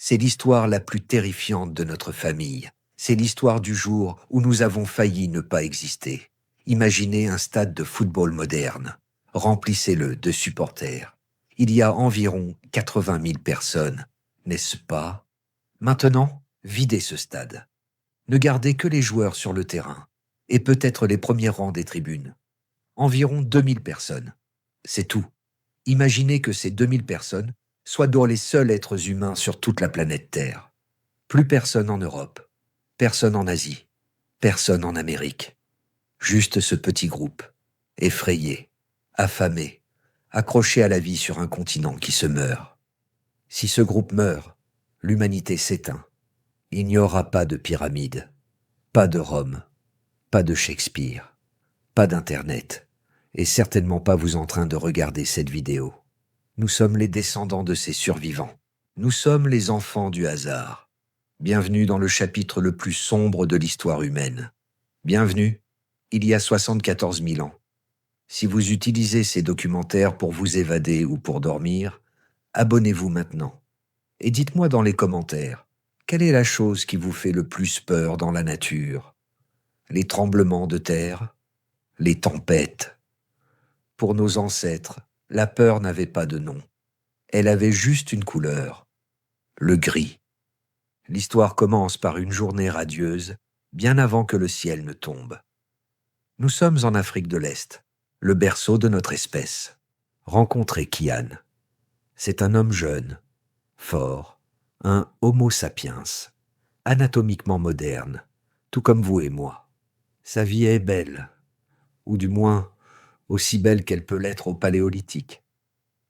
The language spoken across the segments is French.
C'est l'histoire la plus terrifiante de notre famille. C'est l'histoire du jour où nous avons failli ne pas exister. Imaginez un stade de football moderne. Remplissez-le de supporters. Il y a environ 80 000 personnes, n'est-ce pas? Maintenant, videz ce stade. Ne gardez que les joueurs sur le terrain et peut-être les premiers rangs des tribunes. Environ 2000 personnes. C'est tout. Imaginez que ces 2000 personnes soient dans les seuls êtres humains sur toute la planète Terre. Plus personne en Europe, personne en Asie, personne en Amérique. Juste ce petit groupe, effrayé, affamé, accroché à la vie sur un continent qui se meurt. Si ce groupe meurt, l'humanité s'éteint. Il n'y aura pas de pyramide, pas de Rome, pas de Shakespeare, pas d'Internet, et certainement pas vous en train de regarder cette vidéo. Nous sommes les descendants de ces survivants. Nous sommes les enfants du hasard. Bienvenue dans le chapitre le plus sombre de l'histoire humaine. Bienvenue, il y a 74 000 ans. Si vous utilisez ces documentaires pour vous évader ou pour dormir, abonnez-vous maintenant. Et dites-moi dans les commentaires, quelle est la chose qui vous fait le plus peur dans la nature? Les tremblements de terre? Les tempêtes? Pour nos ancêtres, la peur n'avait pas de nom. Elle avait juste une couleur, le gris. L'histoire commence par une journée radieuse, bien avant que le ciel ne tombe. Nous sommes en Afrique de l'Est, le berceau de notre espèce. Rencontrez Kian. C'est un homme jeune, fort, un Homo sapiens, anatomiquement moderne, tout comme vous et moi. Sa vie est belle, ou du moins aussi belle qu'elle peut l'être au Paléolithique.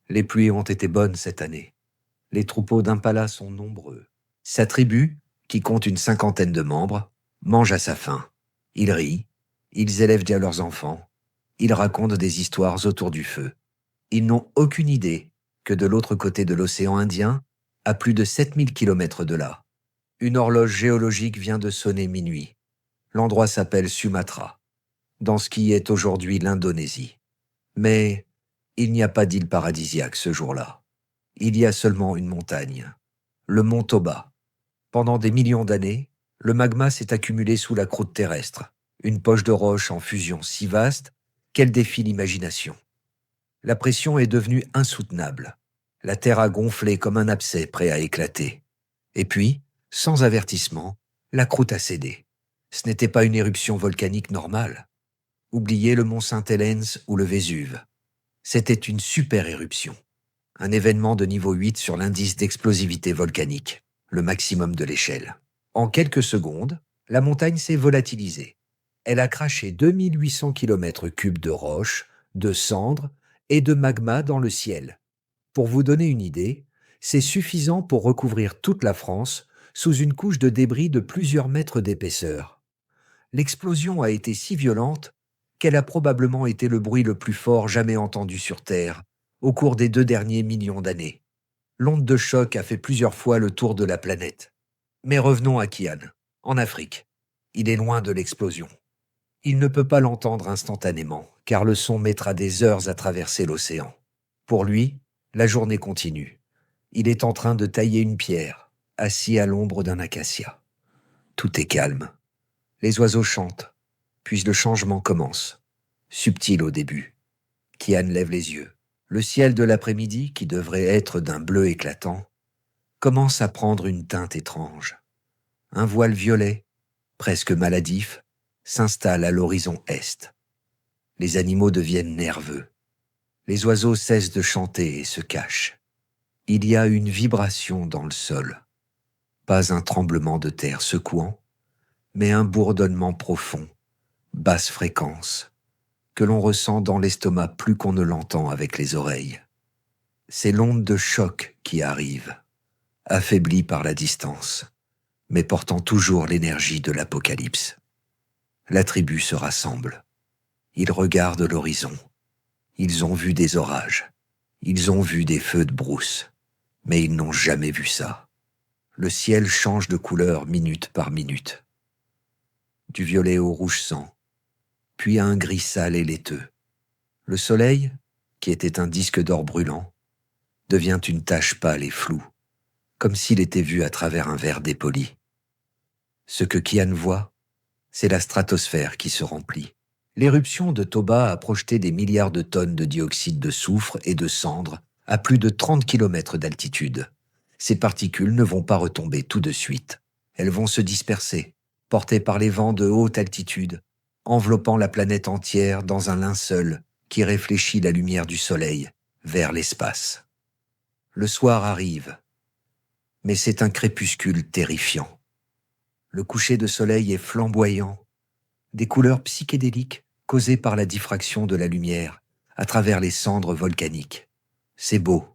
Les pluies ont été bonnes cette année. Les troupeaux d'impala sont nombreux. Sa tribu, qui compte une 50aine de membres, mange à sa faim. Ils rient, ils élèvent bien leurs enfants, ils racontent des histoires autour du feu. Ils n'ont aucune idée que de l'autre côté de l'océan Indien, à plus de 7000 kilomètres de là, une horloge géologique vient de sonner minuit. L'endroit s'appelle Sumatra, dans ce qui est aujourd'hui l'Indonésie. Mais il n'y a pas d'île paradisiaque ce jour-là. Il y a seulement une montagne, le mont Toba. Pendant des millions d'années, le magma s'est accumulé sous la croûte terrestre, une poche de roche en fusion si vaste qu'elle défie l'imagination. La pression est devenue insoutenable. La terre a gonflé comme un abcès prêt à éclater. Et puis, sans avertissement, la croûte a cédé. Ce n'était pas une éruption volcanique normale. Oubliez le mont Saint-Helens ou le Vésuve. C'était une super éruption. Un événement de niveau 8 sur l'indice d'explosivité volcanique, le maximum de l'échelle. En quelques secondes, la montagne s'est volatilisée. Elle a craché 2800 km3 de roches, de cendres et de magma dans le ciel. Pour vous donner une idée, c'est suffisant pour recouvrir toute la France sous une couche de débris de plusieurs mètres d'épaisseur. L'explosion a été si violente qu'elle a probablement été le bruit le plus fort jamais entendu sur Terre au cours des 2 derniers millions d'années. L'onde de choc a fait plusieurs fois le tour de la planète. Mais revenons à Kian, en Afrique. Il est loin de l'explosion. Il ne peut pas l'entendre instantanément, car le son mettra des heures à traverser l'océan. Pour lui, la journée continue. Il est en train de tailler une pierre, assis à l'ombre d'un acacia. Tout est calme. Les oiseaux chantent, puis le changement commence. Subtil au début. Kian lève les yeux. Le ciel de l'après-midi, qui devrait être d'un bleu éclatant, commence à prendre une teinte étrange. Un voile violet, presque maladif, s'installe à l'horizon est. Les animaux deviennent nerveux. Les oiseaux cessent de chanter et se cachent. Il y a une vibration dans le sol. Pas un tremblement de terre secouant, mais un bourdonnement profond, basse fréquence, que l'on ressent dans l'estomac plus qu'on ne l'entend avec les oreilles. C'est l'onde de choc qui arrive, affaiblie par la distance, mais portant toujours l'énergie de l'apocalypse. La tribu se rassemble. Ils regardent l'horizon. Ils ont vu des orages. Ils ont vu des feux de brousse. Mais ils n'ont jamais vu ça. Le ciel change de couleur minute par minute. Du violet au rouge sang, puis à un gris sale et laiteux. Le soleil, qui était un disque d'or brûlant, devient une tache pâle et floue, comme s'il était vu à travers un verre dépoli. Ce que Kian voit, c'est la stratosphère qui se remplit. L'éruption de Toba a projeté des milliards de tonnes de dioxyde de soufre et de cendres à plus de 30 km d'altitude. Ces particules ne vont pas retomber tout de suite. Elles vont se disperser, portées par les vents de haute altitude, enveloppant la planète entière dans un linceul qui réfléchit la lumière du soleil vers l'espace. Le soir arrive, mais c'est un crépuscule terrifiant. Le coucher de soleil est flamboyant, des couleurs psychédéliques causées par la diffraction de la lumière à travers les cendres volcaniques. C'est beau,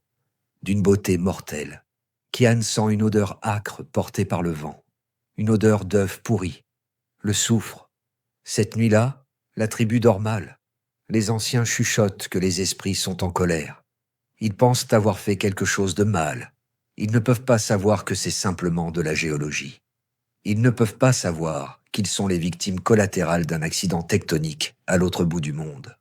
d'une beauté mortelle. Kian sent une odeur âcre portée par le vent, une odeur d'œuf pourri, le soufre. Cette nuit-là, la tribu dort mal. Les anciens chuchotent que les esprits sont en colère. Ils pensent avoir fait quelque chose de mal. Ils ne peuvent pas savoir que c'est simplement de la géologie. Ils ne peuvent pas savoir qu'ils sont les victimes collatérales d'un accident tectonique à l'autre bout du monde.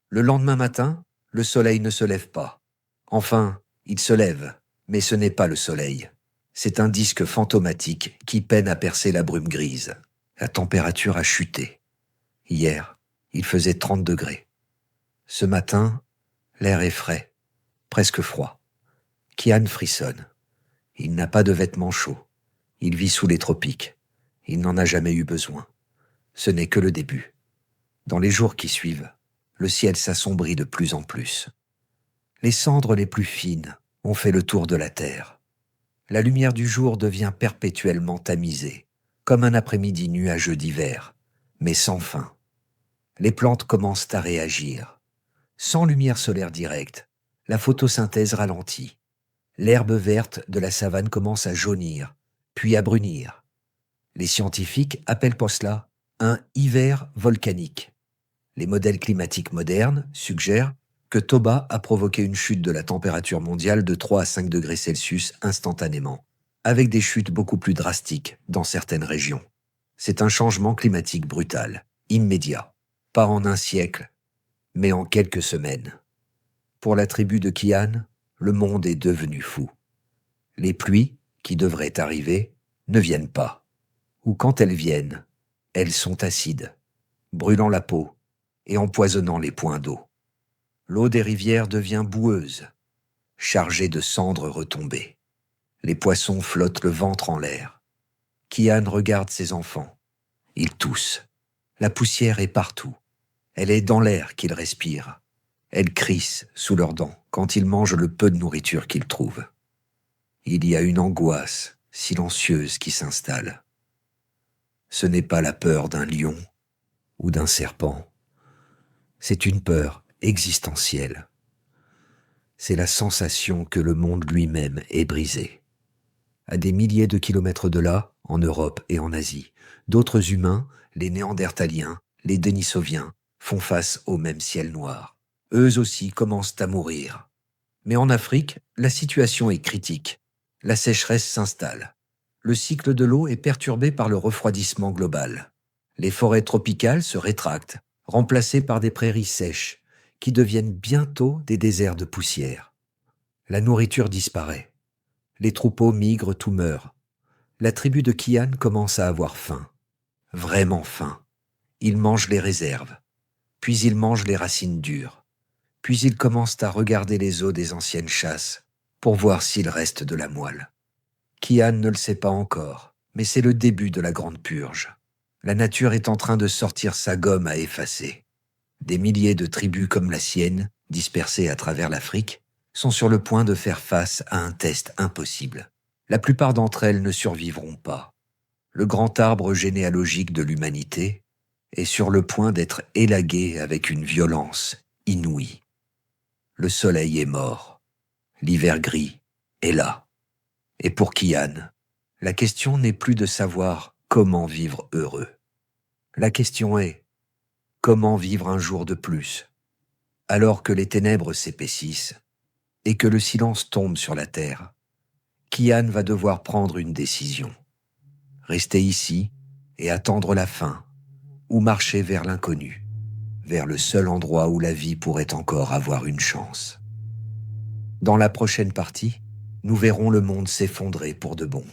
Le lendemain matin, le soleil ne se lève pas. Enfin, il se lève, mais ce n'est pas le soleil. C'est un disque fantomatique qui peine à percer la brume grise. La température a chuté. Hier, il faisait 30 degrés. Ce matin, l'air est frais, presque froid. Kian frissonne. Il n'a pas de vêtements chauds. Il vit sous les tropiques. Il n'en a jamais eu besoin. Ce n'est que le début. Dans les jours qui suivent, le ciel s'assombrit de plus en plus. Les cendres les plus fines ont fait le tour de la terre. La lumière du jour devient perpétuellement tamisée, comme un après-midi nuageux d'hiver, mais sans fin. Les plantes commencent à réagir. Sans lumière solaire directe, la photosynthèse ralentit. L'herbe verte de la savane commence à jaunir, puis à brunir. Les scientifiques appellent cela un hiver volcanique. Les modèles climatiques modernes suggèrent que Toba a provoqué une chute de la température mondiale de 3 à 5 degrés Celsius instantanément, avec des chutes beaucoup plus drastiques dans certaines régions. C'est un changement climatique brutal, immédiat, pas en un siècle, mais en quelques semaines. Pour la tribu de Kian, le monde est devenu fou. Les pluies, qui devraient arriver, ne viennent pas. Ou quand elles viennent, elles sont acides, brûlant la peau et empoisonnant les points d'eau. L'eau des rivières devient boueuse, chargée de cendres retombées. Les poissons flottent le ventre en l'air. Kian regarde ses enfants. Ils toussent. La poussière est partout. Elle est dans l'air qu'ils respirent. Elle crisse sous leurs dents quand ils mangent le peu de nourriture qu'ils trouvent. Il y a une angoisse silencieuse qui s'installe. Ce n'est pas la peur d'un lion ou d'un serpent. C'est une peur existentielle. C'est la sensation que le monde lui-même est brisé. À des milliers de kilomètres de là, en Europe et en Asie, d'autres humains, les Néandertaliens, les Denisoviens, font face au même ciel noir. Eux aussi commencent à mourir. Mais en Afrique, la situation est critique. La sécheresse s'installe. Le cycle de l'eau est perturbé par le refroidissement global. Les forêts tropicales se rétractent, remplacées par des prairies sèches, qui deviennent bientôt des déserts de poussière. La nourriture disparaît. Les troupeaux migrent ou meurent. La tribu de Kian commence à avoir faim. Vraiment faim. Ils mangent les réserves. Puis ils mangent les racines dures. Puis ils commencent à regarder les os des anciennes chasses pour voir s'il reste de la moelle. Kian ne le sait pas encore, mais c'est le début de la grande purge. La nature est en train de sortir sa gomme à effacer. Des milliers de tribus comme la sienne, dispersées à travers l'Afrique, sont sur le point de faire face à un test impossible. La plupart d'entre elles ne survivront pas. Le grand arbre généalogique de l'humanité est sur le point d'être élagué avec une violence inouïe. Le soleil est mort. L'hiver gris est là. Et pour Kian, la question n'est plus de savoir comment vivre heureux. La question est comment vivre un jour de plus, alors que les ténèbres s'épaississent et que le silence tombe sur la terre. Kian va devoir prendre une décision. Rester ici et attendre la fin, ou marcher vers l'inconnu, vers le seul endroit où la vie pourrait encore avoir une chance. Dans la prochaine partie, nous verrons le monde s'effondrer pour de bon.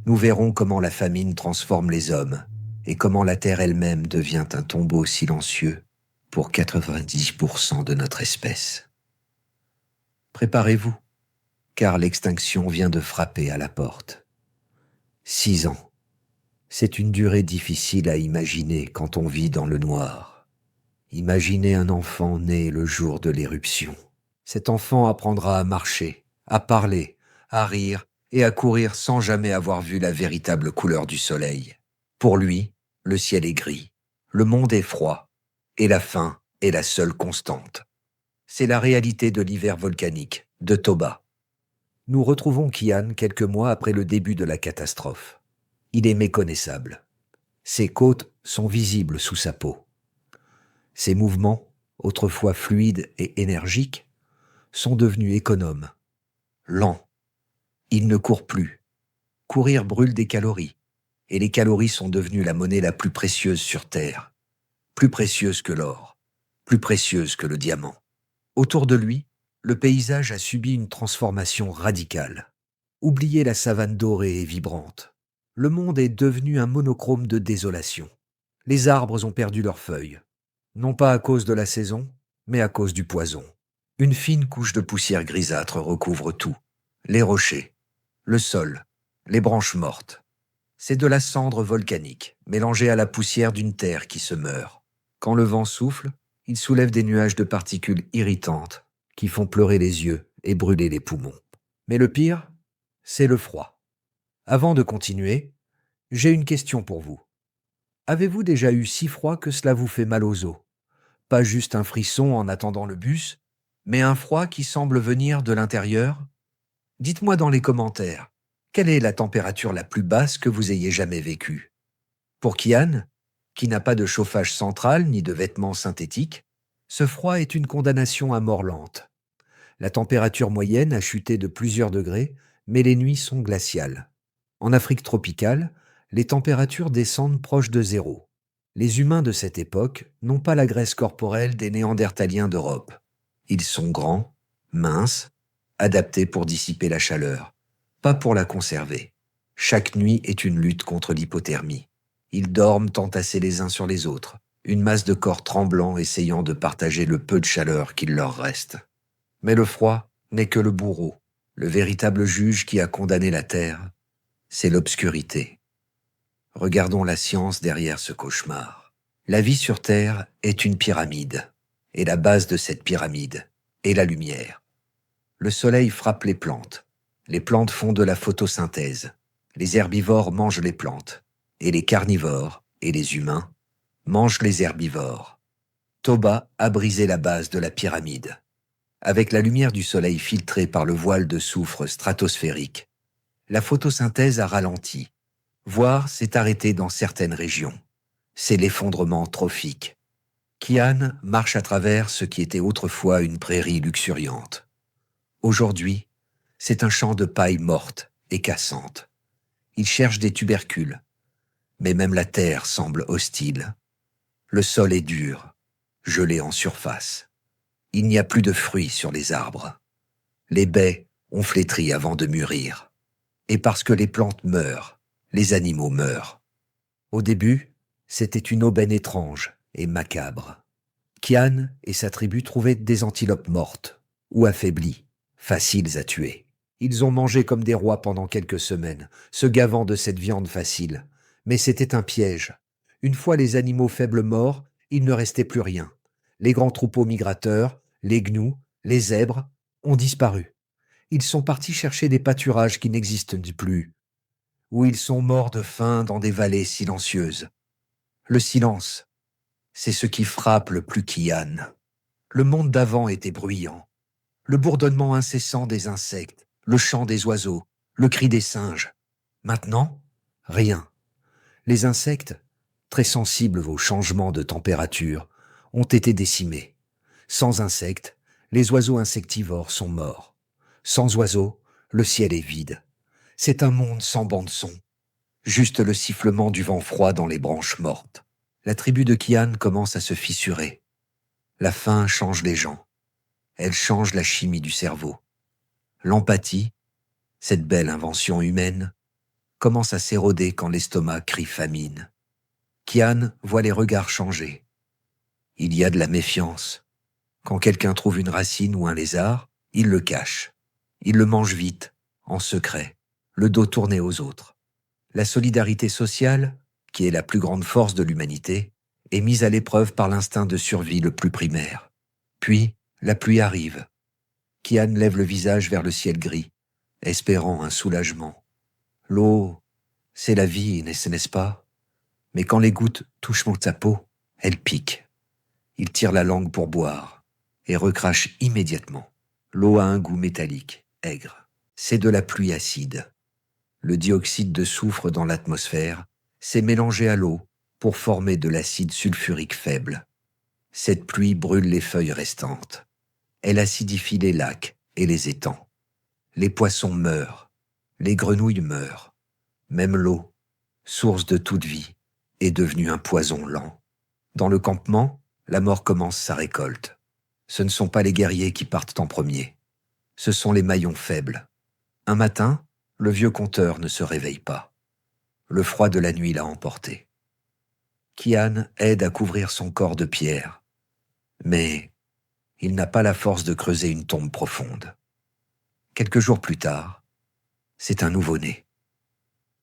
Nous verrons comment la famine transforme les hommes et comment la terre elle-même devient un tombeau silencieux pour 90% de notre espèce. Préparez-vous, car l'extinction vient de frapper à la porte. 6 ans. C'est une durée difficile à imaginer quand on vit dans le noir. Imaginez un enfant né le jour de l'éruption. Cet enfant apprendra à marcher, à parler, à rire et à courir sans jamais avoir vu la véritable couleur du soleil. Pour lui, le ciel est gris, le monde est froid, et la faim est la seule constante. C'est la réalité de l'hiver volcanique, de Toba. Nous retrouvons Kian quelques mois après le début de la catastrophe. Il est méconnaissable. Ses côtes sont visibles sous sa peau. Ses mouvements, autrefois fluides et énergiques, sont devenus économes, lents. Il ne court plus. Courir brûle des calories, et les calories sont devenues la monnaie la plus précieuse sur Terre, plus précieuse que l'or, plus précieuse que le diamant. Autour de lui, le paysage a subi une transformation radicale. Oubliez la savane dorée et vibrante. Le monde est devenu un monochrome de désolation. Les arbres ont perdu leurs feuilles, non pas à cause de la saison, mais à cause du poison. Une fine couche de poussière grisâtre recouvre tout. Les rochers, le sol, les branches mortes. C'est de la cendre volcanique, mélangée à la poussière d'une terre qui se meurt. Quand le vent souffle, il soulève des nuages de particules irritantes qui font pleurer les yeux et brûler les poumons. Mais le pire, c'est le froid. Avant de continuer, j'ai une question pour vous. Avez-vous déjà eu si froid que cela vous fait mal aux os? Pas juste un frisson en attendant le bus, mais un froid qui semble venir de l'intérieur? Dites-moi dans les commentaires, quelle est la température la plus basse que vous ayez jamais vécue? Pour Kian, qui n'a pas de chauffage central ni de vêtements synthétiques, ce froid est une condamnation à mort lente. La température moyenne a chuté de plusieurs degrés, mais les nuits sont glaciales. En Afrique tropicale, les températures descendent proches de zéro. Les humains de cette époque n'ont pas la graisse corporelle des Néandertaliens d'Europe. Ils sont grands, minces, adaptés pour dissiper la chaleur, pas pour la conserver. Chaque nuit est une lutte contre l'hypothermie. Ils dorment entassés les uns sur les autres, une masse de corps tremblants essayant de partager le peu de chaleur qu'il leur reste. Mais le froid n'est que le bourreau. Le véritable juge qui a condamné la Terre, c'est l'obscurité. Regardons la science derrière ce cauchemar. La vie sur Terre est une pyramide, et la base de cette pyramide est la lumière. Le soleil frappe les plantes font de la photosynthèse, les herbivores mangent les plantes, et les carnivores, et les humains, mangent les herbivores. Toba a brisé la base de la pyramide. Avec la lumière du soleil filtrée par le voile de soufre stratosphérique, la photosynthèse a ralenti, voire s'est arrêtée dans certaines régions. C'est l'effondrement trophique. Kian marche à travers ce qui était autrefois une prairie luxuriante. Aujourd'hui, c'est un champ de paille morte et cassante. Il cherche des tubercules, mais même la terre semble hostile. Le sol est dur, gelé en surface. Il n'y a plus de fruits sur les arbres. Les baies ont flétri avant de mûrir. Et parce que les plantes meurent, les animaux meurent. Au début, c'était une aubaine étrange et macabre. Kian et sa tribu trouvaient des antilopes mortes ou affaiblies, faciles à tuer. Ils ont mangé comme des rois pendant quelques semaines, se gavant de cette viande facile. Mais c'était un piège. Une fois les animaux faibles morts, il ne restait plus rien. Les grands troupeaux migrateurs, les gnous, les zèbres ont disparu. Ils sont partis chercher des pâturages qui n'existent plus, ou ils sont morts de faim dans des vallées silencieuses. Le silence, c'est ce qui frappe le plus Kian. Le monde d'avant était bruyant. Le bourdonnement incessant des insectes, le chant des oiseaux, le cri des singes. Maintenant, rien. Les insectes, très sensibles aux changements de température, ont été décimés. Sans insectes, les oiseaux insectivores sont morts. Sans oiseaux, le ciel est vide. C'est un monde sans bande-son. Juste le sifflement du vent froid dans les branches mortes. La tribu de Kian commence à se fissurer. La faim change les gens. Elle change la chimie du cerveau. L'empathie, Cette belle invention humaine commence à s'éroder quand l'estomac crie famine. Kian voit les regards changer. Il y a de la méfiance. Quand quelqu'un trouve une racine ou un lézard, il le cache. Il le mange vite, en secret, le dos tourné aux autres. La solidarité sociale, qui est la plus grande force de l'humanité, est mise à l'épreuve par l'instinct de survie le plus primaire. Puis, la pluie arrive. Kian lève le visage vers le ciel gris, espérant un soulagement. L'eau, c'est la vie, n'est-ce pas? Mais quand les gouttes touchent sa peau, elles piquent. Il tire la langue pour boire et recrache immédiatement. L'eau a un goût métallique, aigre. C'est de la pluie acide. Le dioxyde de soufre dans l'atmosphère s'est mélangé à l'eau pour former de l'acide sulfurique faible. Cette pluie brûle les feuilles restantes. Elle acidifie les lacs et les étangs. Les poissons meurent, les grenouilles meurent. Même l'eau, source de toute vie, est devenue un poison lent. Dans le campement, la mort commence sa récolte. Ce ne sont pas les guerriers qui partent en premier. Ce sont les maillons faibles. Un matin, le vieux conteur ne se réveille pas. Le froid de la nuit l'a emporté. Kian aide à couvrir son corps de pierre. Mais il n'a pas la force de creuser une tombe profonde. Quelques jours plus tard, c'est un nouveau-né.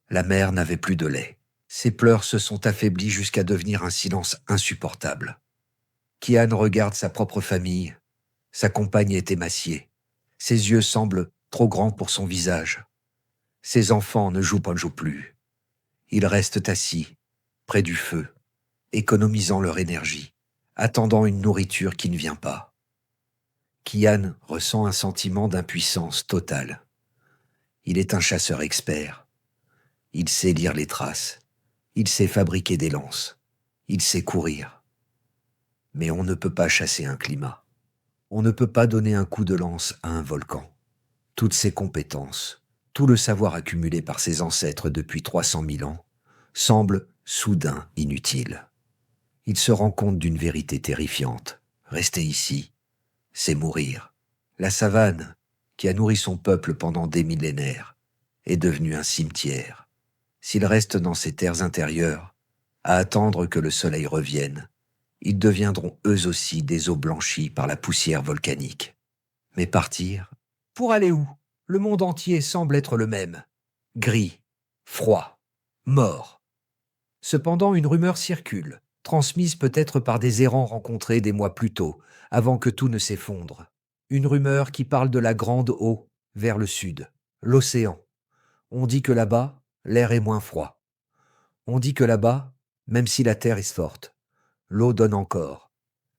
La mère n'avait plus de lait. Ses pleurs se sont affaiblis jusqu'à devenir un silence insupportable. Kian regarde sa propre famille. Sa compagne est émaciée. Ses yeux semblent trop grands pour son visage. Ses enfants ne jouent plus. Ils restent assis, près du feu, économisant leur énergie, attendant une nourriture qui ne vient pas. Kian ressent un sentiment d'impuissance totale. Il est un chasseur expert. Il sait lire les traces. Il sait fabriquer des lances. Il sait courir. Mais on ne peut pas chasser un climat. On ne peut pas donner un coup de lance à un volcan. Toutes ses compétences, tout le savoir accumulé par ses ancêtres depuis 300 000 ans, semblent soudain inutiles. Il se rend compte d'une vérité terrifiante. Rester ici, c'est mourir. La savane, qui a nourri son peuple pendant des millénaires, est devenue un cimetière. S'ils restent dans ces terres intérieures, à attendre que le soleil revienne, ils deviendront eux aussi des eaux blanchies par la poussière volcanique. Mais partir? Pour aller où? Le monde entier semble être le même. Gris, froid, mort. Cependant, une rumeur circule, transmise peut-être par des errants rencontrés des mois plus tôt, avant que tout ne s'effondre. Une rumeur qui parle de la grande eau vers le sud, l'océan. On dit que là-bas, l'air est moins froid. On dit que là-bas, même si la terre est forte, l'eau donne encore.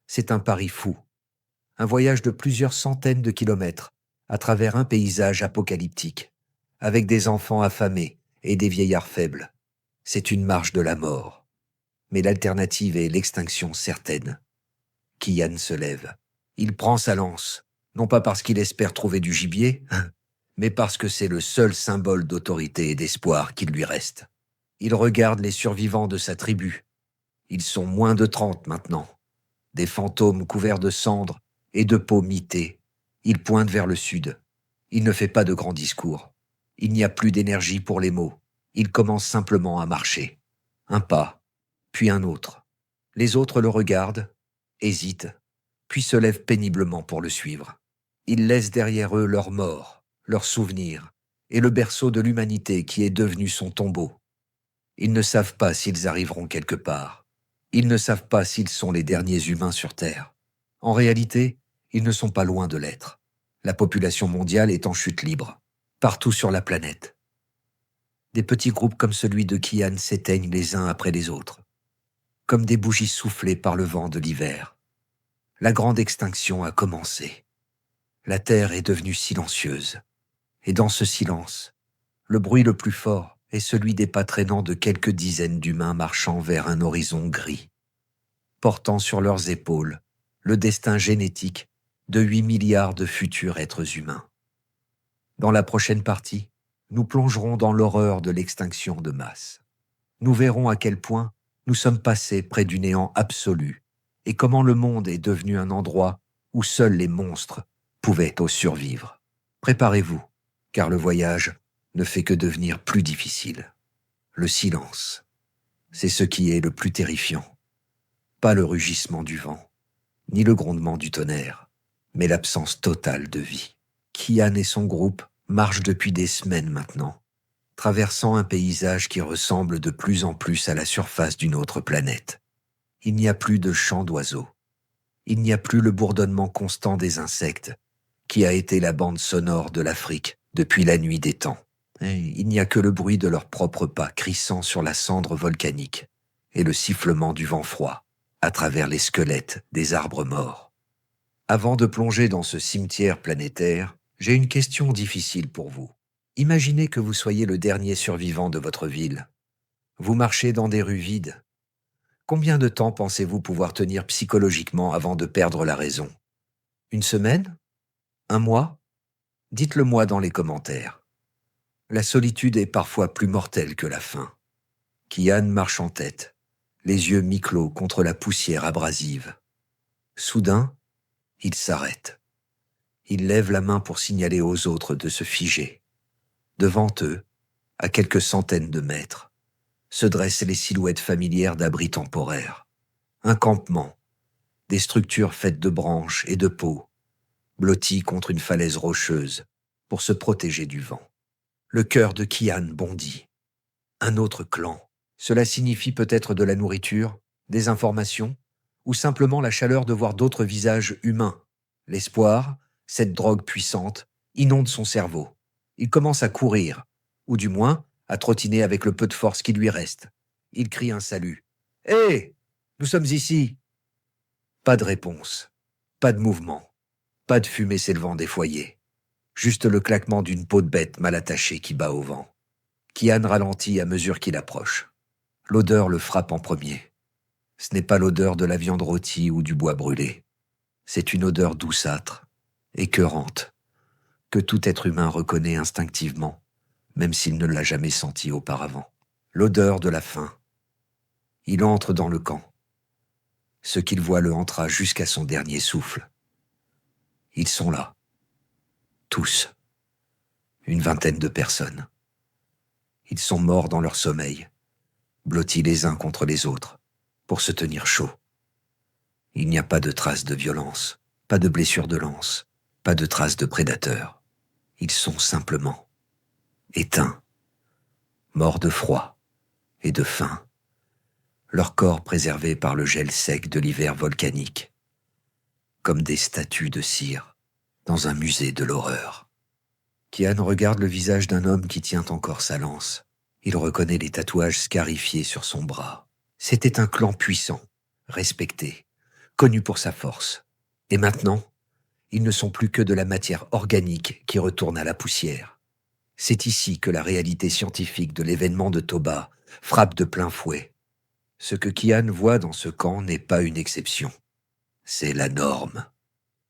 C'est un pari fou. Un voyage de plusieurs centaines de kilomètres à travers un paysage apocalyptique, avec des enfants affamés et des vieillards faibles. C'est une marche de la mort. Mais l'alternative est l'extinction certaine. Kian se lève. Il prend sa lance, non pas parce qu'il espère trouver du gibier, mais parce que c'est le seul symbole d'autorité et d'espoir qu'il lui reste. Il regarde les survivants de sa tribu. Ils sont moins de 30 maintenant. Des fantômes couverts de cendres et de peau mitée. Il pointe vers le sud. Il ne fait pas de grands discours. Il n'y a plus d'énergie pour les mots. Il commence simplement à marcher. Un pas, puis un autre. Les autres le regardent, hésitent, puis se lèvent péniblement pour le suivre. Ils laissent derrière eux leurs morts, leurs souvenirs, et le berceau de l'humanité qui est devenu son tombeau. Ils ne savent pas s'ils arriveront quelque part. Ils ne savent pas s'ils sont les derniers humains sur Terre. En réalité, ils ne sont pas loin de l'être. La population mondiale est en chute libre, partout sur la planète. Des petits groupes comme celui de Kian s'éteignent les uns après les autres, comme des bougies soufflées par le vent de l'hiver. La grande extinction a commencé. La Terre est devenue silencieuse. Et dans ce silence, le bruit le plus fort est celui des pas traînants de quelques dizaines d'humains marchant vers un horizon gris, portant sur leurs épaules le destin génétique de 8 milliards de futurs êtres humains. Dans la prochaine partie, nous plongerons dans l'horreur de l'extinction de masse. Nous verrons à quel point nous sommes passés près du néant absolu et comment le monde est devenu un endroit où seuls les monstres pouvaient survivre. Préparez-vous, car le voyage ne fait que devenir plus difficile. Le silence, c'est ce qui est le plus terrifiant. Pas le rugissement du vent, ni le grondement du tonnerre, mais l'absence totale de vie. Kian et son groupe marchent depuis des semaines maintenant, traversant un paysage qui ressemble de plus en plus à la surface d'une autre planète. Il n'y a plus de chants d'oiseaux. Il n'y a plus le bourdonnement constant des insectes, qui a été la bande sonore de l'Afrique depuis la nuit des temps. Et il n'y a que le bruit de leurs propres pas crissant sur la cendre volcanique et le sifflement du vent froid à travers les squelettes des arbres morts. Avant de plonger dans ce cimetière planétaire, j'ai une question difficile pour vous. Imaginez que vous soyez le dernier survivant de votre ville. Vous marchez dans des rues vides. Combien de temps pensez-vous pouvoir tenir psychologiquement avant de perdre la raison? Une semaine? Un mois? Dites-le moi dans les commentaires. La solitude est parfois plus mortelle que la faim. Kian marche en tête, les yeux mi-clos contre la poussière abrasive. Soudain, il s'arrête. Il lève la main pour signaler aux autres de se figer. Devant eux, à quelques centaines de mètres, se dressent les silhouettes familières d'abris temporaires. Un campement, des structures faites de branches et de peaux, blotties contre une falaise rocheuse pour se protéger du vent. Le cœur de Kian bondit. Un autre clan. Cela signifie peut-être de la nourriture, des informations, ou simplement la chaleur de voir d'autres visages humains. L'espoir, cette drogue puissante, inonde son cerveau. Il commence à courir, ou du moins à trottiner avec le peu de force qui lui reste. Il crie un salut. « Hé, nous sommes ici !» Pas de réponse, pas de mouvement, pas de fumée s'élevant des foyers. Juste le claquement d'une peau de bête mal attachée qui bat au vent. Kian ralentit à mesure qu'il approche. L'odeur le frappe en premier. Ce n'est pas l'odeur de la viande rôtie ou du bois brûlé. C'est une odeur douceâtre, écœurante, que tout être humain reconnaît instinctivement, même s'il ne l'a jamais sentie auparavant. L'odeur de la faim. Il entre dans le camp. Ce qu'il voit le hantera jusqu'à son dernier souffle. Ils sont là. Tous. Une vingtaine de personnes. Ils sont morts dans leur sommeil, blottis les uns contre les autres, pour se tenir chaud. Il n'y a pas de traces de violence, pas de blessures de lance, pas de traces de prédateurs. Ils sont simplement éteints, morts de froid et de faim, leur corps préservé par le gel sec de l'hiver volcanique, comme des statues de cire dans un musée de l'horreur. Kian regarde le visage d'un homme qui tient encore sa lance. Il reconnaît les tatouages scarifiés sur son bras. C'était un clan puissant, respecté, connu pour sa force. Et maintenant, ils ne sont plus que de la matière organique qui retourne à la poussière. C'est ici que la réalité scientifique de l'événement de Toba frappe de plein fouet. Ce que Kian voit dans ce camp n'est pas une exception. C'est la norme.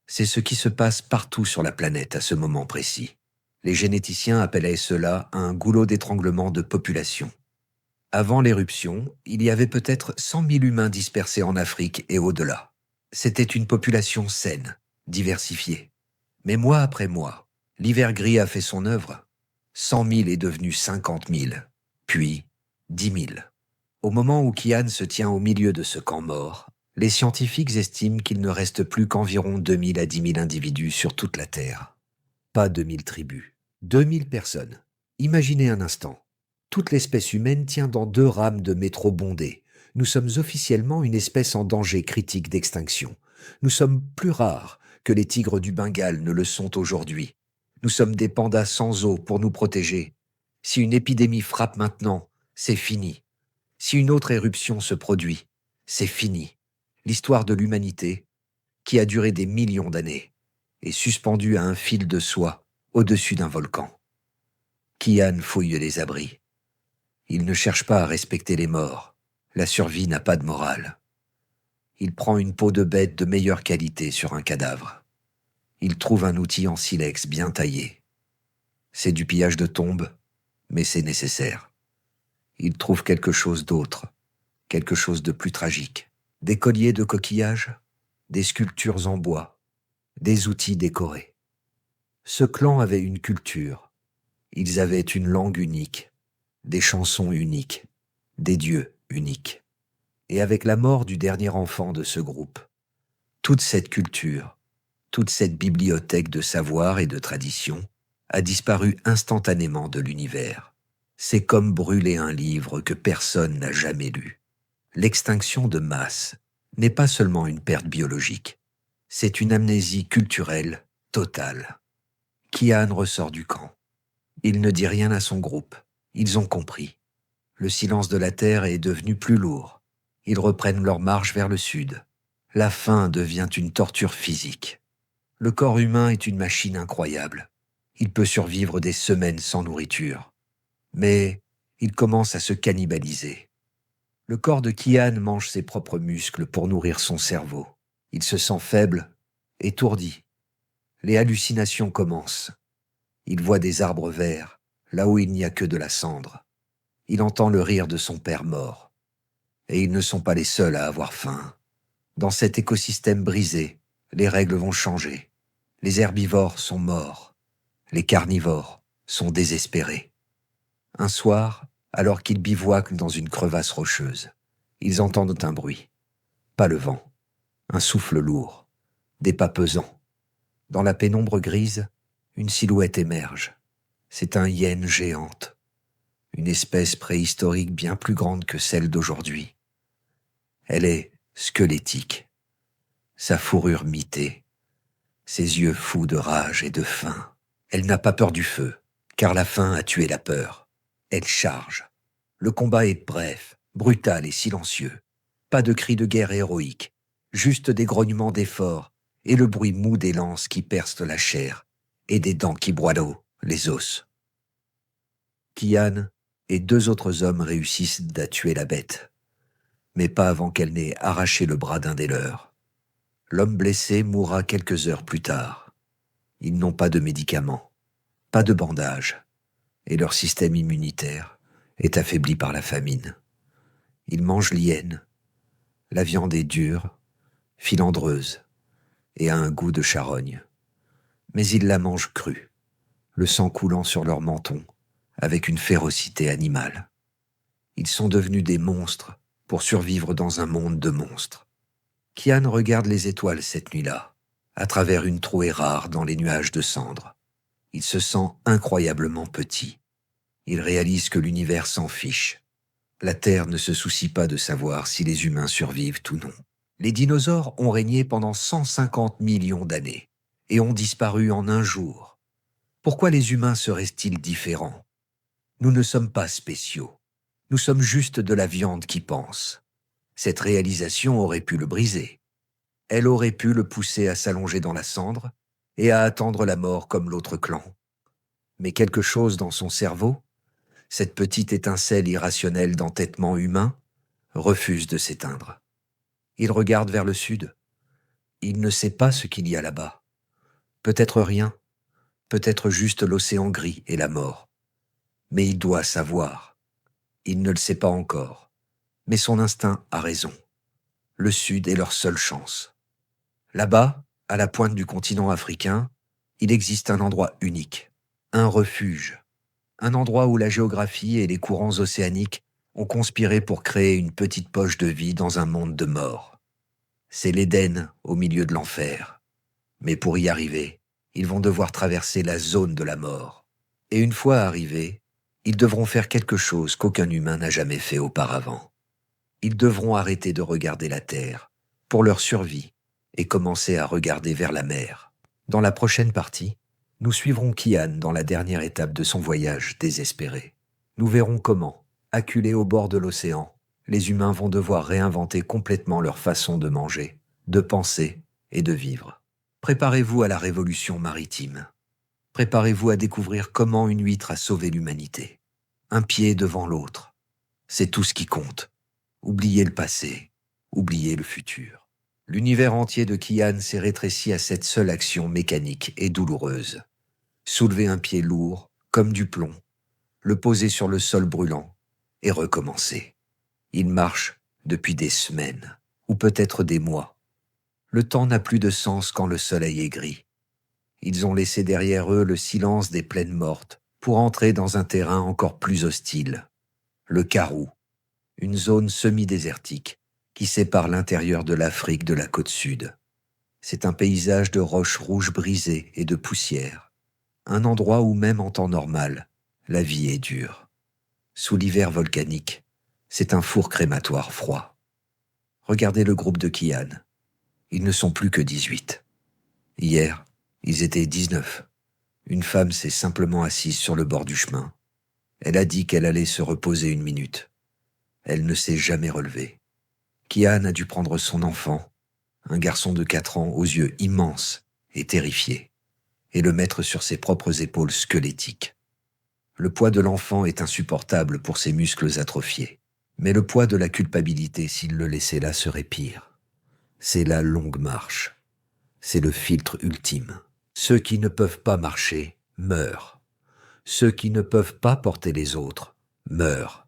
C'est ce qui se passe partout sur la planète à ce moment précis. Les généticiens appelaient cela un goulot d'étranglement de population. Avant l'éruption, il y avait peut-être 100 000 humains dispersés en Afrique et au-delà. C'était une population saine, diversifiée. Mais mois après mois, l'hiver gris a fait son œuvre. 100 000 est devenu 50 000, puis 10 000. Au moment où Kian se tient au milieu de ce camp mort, les scientifiques estiment qu'il ne reste plus qu'environ 2 000 à 10 000 individus sur toute la Terre. Pas 2000 tribus, 2000 personnes. Imaginez un instant. Toute l'espèce humaine tient dans 2 rames de métro bondées. Nous sommes officiellement une espèce en danger critique d'extinction. Nous sommes plus rares que les tigres du Bengale ne le sont aujourd'hui. Nous sommes des pandas sans os pour nous protéger. Si une épidémie frappe maintenant, c'est fini. Si une autre éruption se produit, c'est fini. L'histoire de l'humanité, qui a duré des millions d'années, est suspendue à un fil de soie au-dessus d'un volcan. Kian fouille les abris. Il ne cherche pas à respecter les morts. La survie n'a pas de morale. Il prend une peau de bête de meilleure qualité sur un cadavre. Il trouve un outil en silex bien taillé. C'est du pillage de tombe, mais c'est nécessaire. Il trouve quelque chose d'autre, quelque chose de plus tragique. Des colliers de coquillages, des sculptures en bois, des outils décorés. Ce clan avait une culture, Ils avaient une langue unique, des chansons uniques, des dieux uniques. Et avec la mort du dernier enfant de ce groupe, toute cette culture, toute cette bibliothèque de savoir et de tradition a disparu instantanément de l'univers. C'est comme brûler un livre que personne n'a jamais lu. L'extinction de masse n'est pas seulement une perte biologique, c'est une amnésie culturelle totale. Kian ressort du camp. Il ne dit rien à son groupe. Ils ont compris. Le silence de la terre est devenu plus lourd. Ils reprennent leur marche vers le sud. La faim devient une torture physique. Le corps humain est une machine incroyable. Il peut survivre des semaines sans nourriture. Mais il commence à se cannibaliser. Le corps de Kian mange ses propres muscles pour nourrir son cerveau. Il se sent faible, étourdi. Les hallucinations commencent. Il voit des arbres verts, là où il n'y a que de la cendre. Il entend le rire de son père mort. Et ils ne sont pas les seuls à avoir faim. Dans cet écosystème brisé, les règles vont changer. Les herbivores sont morts. Les carnivores sont désespérés. Un soir, alors qu'ils bivouaquent dans une crevasse rocheuse, ils entendent un bruit. Pas le vent, un souffle lourd, des pas pesants. Dans la pénombre grise, une silhouette émerge. C'est un hyène géante, une espèce préhistorique bien plus grande que celle d'aujourd'hui. Elle est squelettique, sa fourrure mitée, ses yeux fous de rage et de faim. Elle n'a pas peur du feu, car la faim a tué la peur. Elle charge. Le combat est bref, brutal et silencieux. Pas de cris de guerre héroïques, juste des grognements d'effort et le bruit mou des lances qui percent la chair et des dents qui broient les os. Kian et 2 autres hommes réussissent à tuer la bête, mais pas avant qu'elle n'ait arraché le bras d'un des leurs. L'homme blessé mourra quelques heures plus tard. Ils n'ont pas de médicaments, pas de bandages, et leur système immunitaire est affaibli par la famine. Ils mangent l'hyène. La viande est dure, filandreuse, et a un goût de charogne. Mais ils la mangent crue, le sang coulant sur leur menton, avec une férocité animale. Ils sont devenus des monstres pour survivre dans un monde de monstres. Kian regarde les étoiles cette nuit-là, à travers une trouée rare dans les nuages de cendres. Il se sent incroyablement petit. Il réalise que l'univers s'en fiche. La Terre ne se soucie pas de savoir si les humains survivent ou non. Les dinosaures ont régné pendant 150 millions d'années et ont disparu en un jour. Pourquoi les humains seraient-ils différents ? Nous ne sommes pas spéciaux. Nous sommes juste de la viande qui pense. Cette réalisation aurait pu le briser. Elle aurait pu le pousser à s'allonger dans la cendre et à attendre la mort comme l'autre clan. Mais quelque chose dans son cerveau, cette petite étincelle irrationnelle d'entêtement humain, refuse de s'éteindre. Il regarde vers le sud. Il ne sait pas ce qu'il y a là-bas. Peut-être rien, peut-être juste l'océan gris et la mort. Mais il doit savoir. Il ne le sait pas encore. Mais son instinct a raison. Le sud est leur seule chance. Là-bas, à la pointe du continent africain, il existe un endroit unique, un refuge. Un endroit où la géographie et les courants océaniques ont conspiré pour créer une petite poche de vie dans un monde de mort. C'est l'Éden au milieu de l'enfer. Mais pour y arriver, ils vont devoir traverser la zone de la mort. Et une fois arrivés, ils devront faire quelque chose qu'aucun humain n'a jamais fait auparavant. Ils devront arrêter de regarder la terre, pour leur survie, et commencer à regarder vers la mer. Dans la prochaine partie, nous suivrons Kian dans la dernière étape de son voyage désespéré. Nous verrons comment, acculés au bord de l'océan, les humains vont devoir réinventer complètement leur façon de manger, de penser et de vivre. Préparez-vous à la révolution maritime. Préparez-vous à découvrir comment une huître a sauvé l'humanité. Un pied devant l'autre. C'est tout ce qui compte. Oubliez le passé, oubliez le futur. L'univers entier de Kian s'est rétréci à cette seule action mécanique et douloureuse. Soulever un pied lourd, comme du plomb, le poser sur le sol brûlant et recommencer. Il marche depuis des semaines, ou peut-être des mois. Le temps n'a plus de sens quand le soleil est gris. Ils ont laissé derrière eux le silence des plaines mortes pour entrer dans un terrain encore plus hostile, le Karoo, une zone semi-désertique qui sépare l'intérieur de l'Afrique de la côte sud. C'est un paysage de roches rouges brisées et de poussière, un endroit où même en temps normal, la vie est dure. Sous l'hiver volcanique, c'est un four crématoire froid. Regardez le groupe de Kian. Ils ne sont plus que 18. Hier, ils étaient 19. Une femme s'est simplement assise sur le bord du chemin. Elle a dit qu'elle allait se reposer une minute. Elle ne s'est jamais relevée. Kian a dû prendre son enfant, un garçon de 4 ans aux yeux immenses et terrifiés, et le mettre sur ses propres épaules squelettiques. Le poids de l'enfant est insupportable pour ses muscles atrophiés, mais le poids de la culpabilité s'il le laissait là serait pire. C'est la longue marche. C'est le filtre ultime. Ceux qui ne peuvent pas marcher meurent. Ceux qui ne peuvent pas porter les autres meurent.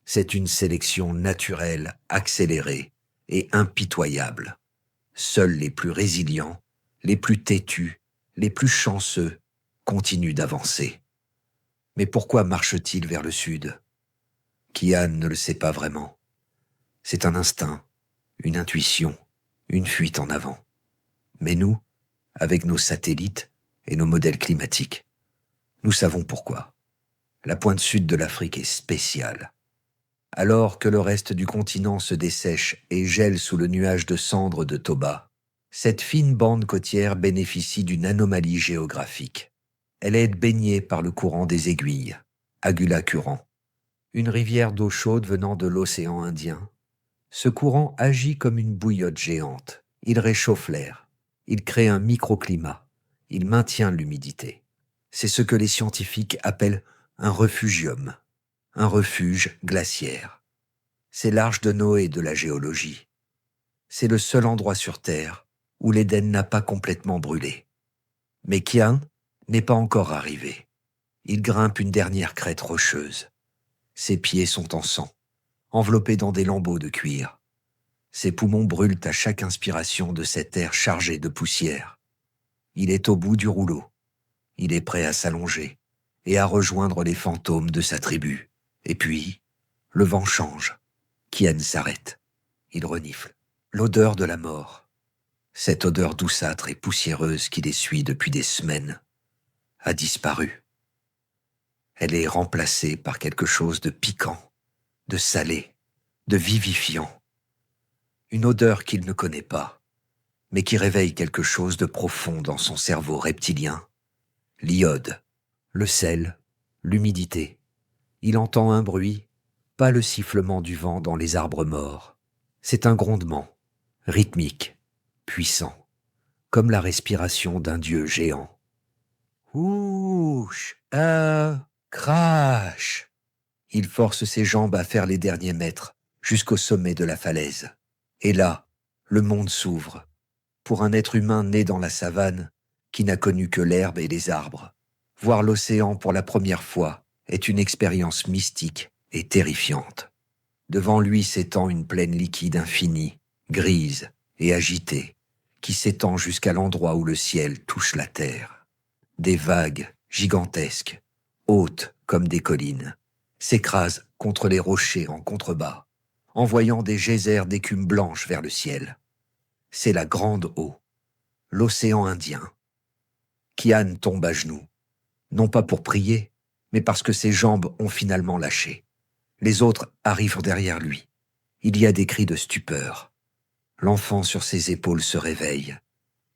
C'est une sélection naturelle, accélérée et impitoyable. Seuls les plus résilients, les plus têtus, les plus chanceux continuent d'avancer. Mais pourquoi marche-t-il vers le sud ? Kian ne le sait pas vraiment. C'est un instinct, une intuition, une fuite en avant. Mais nous, avec nos satellites et nos modèles climatiques, nous savons pourquoi. La pointe sud de l'Afrique est spéciale. Alors que le reste du continent se dessèche et gèle sous le nuage de cendres de Toba, cette fine bande côtière bénéficie d'une anomalie géographique. Elle est baignée par le courant des aiguilles, Agula Current, une rivière d'eau chaude venant de l'océan Indien. Ce courant agit comme une bouillotte géante. Il réchauffe l'air. Il crée un microclimat. Il maintient l'humidité. C'est ce que les scientifiques appellent un refugium, un refuge glaciaire. C'est l'arche de Noé de la géologie. C'est le seul endroit sur Terre où l'Éden n'a pas complètement brûlé. Mais Kian n'est pas encore arrivé. Il grimpe une dernière crête rocheuse. Ses pieds sont en sang, enveloppés dans des lambeaux de cuir. Ses poumons brûlent à chaque inspiration de cet air chargé de poussière. Il est au bout du rouleau. Il est prêt à s'allonger et à rejoindre les fantômes de sa tribu. Et puis, le vent change. Kian s'arrête. Il renifle. L'odeur de la mort. Cette odeur douceâtre et poussiéreuse qui les suit depuis des semaines a disparu. Elle est remplacée par quelque chose de piquant, de salé, de vivifiant. Une odeur qu'il ne connaît pas, mais qui réveille quelque chose de profond dans son cerveau reptilien. L'iode, le sel, l'humidité. Il entend un bruit, pas le sifflement du vent dans les arbres morts. C'est un grondement, rythmique, puissant, comme la respiration d'un dieu géant. Ouch, crash. Il force ses jambes à faire les derniers mètres, jusqu'au sommet de la falaise. Et là, le monde s'ouvre, pour un être humain né dans la savane, qui n'a connu que l'herbe et les arbres. Voir l'océan pour la première fois est une expérience mystique et terrifiante. Devant lui s'étend une plaine liquide infinie, grise et agitée, qui s'étend jusqu'à l'endroit où le ciel touche la terre. Des vagues gigantesques, hautes comme des collines, s'écrasent contre les rochers en contrebas, envoyant des geysers d'écume blanche vers le ciel. C'est la grande eau, l'océan Indien. Kian tombe à genoux, non pas pour prier, mais parce que ses jambes ont finalement lâché. Les autres arrivent derrière lui. Il y a des cris de stupeur. L'enfant sur ses épaules se réveille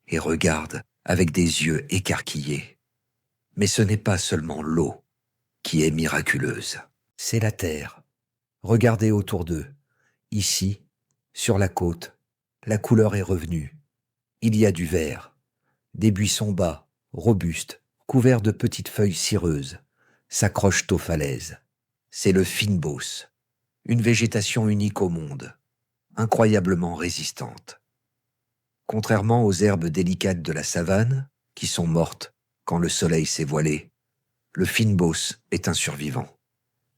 et regarde avec des yeux écarquillés. Mais ce n'est pas seulement l'eau qui est miraculeuse. C'est la terre. Regardez autour d'eux. Ici, sur la côte, la couleur est revenue. Il y a du vert, des buissons bas, robustes, couverts de petites feuilles cireuses, s'accrochent aux falaises. C'est le fynbos, une végétation unique au monde, incroyablement résistante. Contrairement aux herbes délicates de la savane, qui sont mortes quand le soleil s'est voilé, le fynbos est un survivant.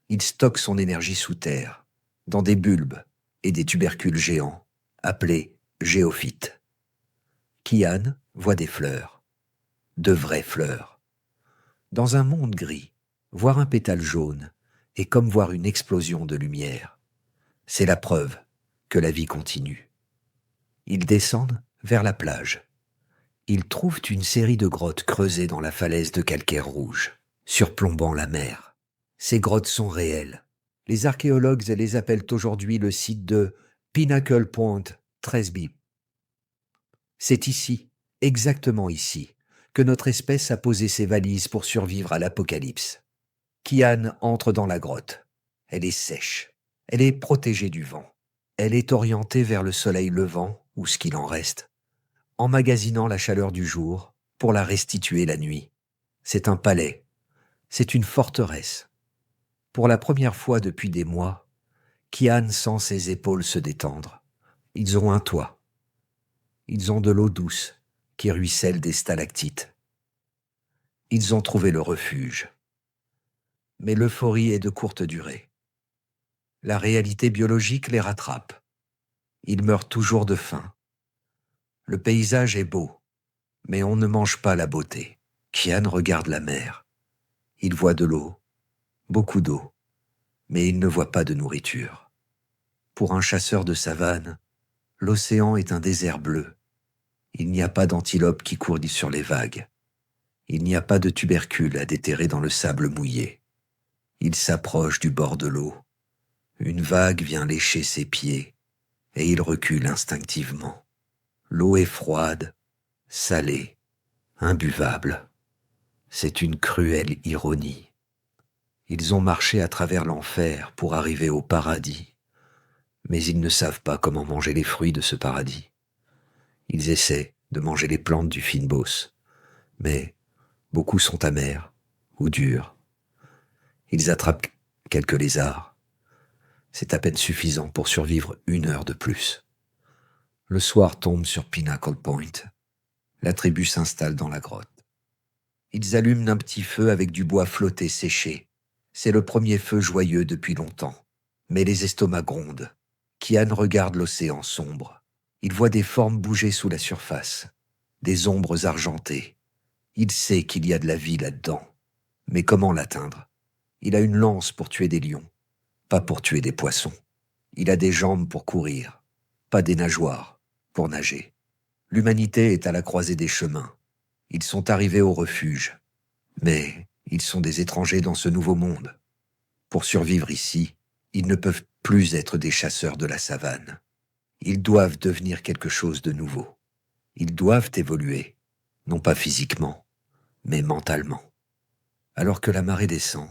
Il stocke son énergie sous terre, dans des bulbes et des tubercules géants, appelés géophytes. Kian voit des fleurs, de vraies fleurs. Dans un monde gris, Voir un pétale jaune est comme voir une explosion de lumière. C'est la preuve que la vie continue. Ils descendent vers la plage. Ils trouvent une série de grottes creusées dans la falaise de calcaire rouge, surplombant la mer. Ces grottes sont réelles. Les archéologues les appellent aujourd'hui le site de Pinnacle Point, Tresby. C'est ici, exactement ici, que notre espèce a posé ses valises pour survivre à l'apocalypse. Kian entre dans la grotte. Elle est sèche. Elle est protégée du vent. Elle est orientée vers le soleil levant, ou ce qu'il en reste, emmagasinant la chaleur du jour pour la restituer la nuit. C'est un palais. C'est une forteresse. Pour la première fois depuis des mois, Kian sent ses épaules se détendre. Ils ont un toit. Ils ont de l'eau douce qui ruisselle des stalactites. Ils ont trouvé le refuge. Mais l'euphorie est de courte durée. La réalité biologique les rattrape. Ils meurent toujours de faim. Le paysage est beau, mais on ne mange pas la beauté. Kian regarde la mer. Il voit de l'eau, beaucoup d'eau, mais il ne voit pas de nourriture. Pour un chasseur de savane, l'océan est un désert bleu. Il n'y a pas d'antilope qui court sur les vagues. Il n'y a pas de tubercules à déterrer dans le sable mouillé. Il s'approche du bord de l'eau. Une vague vient lécher ses pieds et il recule instinctivement. L'eau est froide, salée, imbuvable. C'est une cruelle ironie. Ils ont marché à travers l'enfer pour arriver au paradis, mais ils ne savent pas comment manger les fruits de ce paradis. Ils essaient de manger les plantes du fynbos, mais beaucoup sont amers ou durs. Ils attrapent quelques lézards. C'est à peine suffisant pour survivre 1 heure de plus. Le soir tombe sur Pinnacle Point. La tribu s'installe dans la grotte. Ils allument un petit feu avec du bois flotté séché. C'est le premier feu joyeux depuis longtemps. Mais les estomacs grondent. Kian regarde l'océan sombre. Il voit des formes bouger sous la surface, des ombres argentées. Il sait qu'il y a de la vie là-dedans. Mais comment l'atteindre? Il a une lance pour tuer des lions, pas pour tuer des poissons. Il a des jambes pour courir, pas des nageoires pour nager. L'humanité est à la croisée des chemins. Ils sont arrivés au refuge, mais ils sont des étrangers dans ce nouveau monde. Pour survivre ici, ils ne peuvent plus être des chasseurs de la savane. Ils doivent devenir quelque chose de nouveau. Ils doivent évoluer, non pas physiquement, mais mentalement. Alors que la marée descend,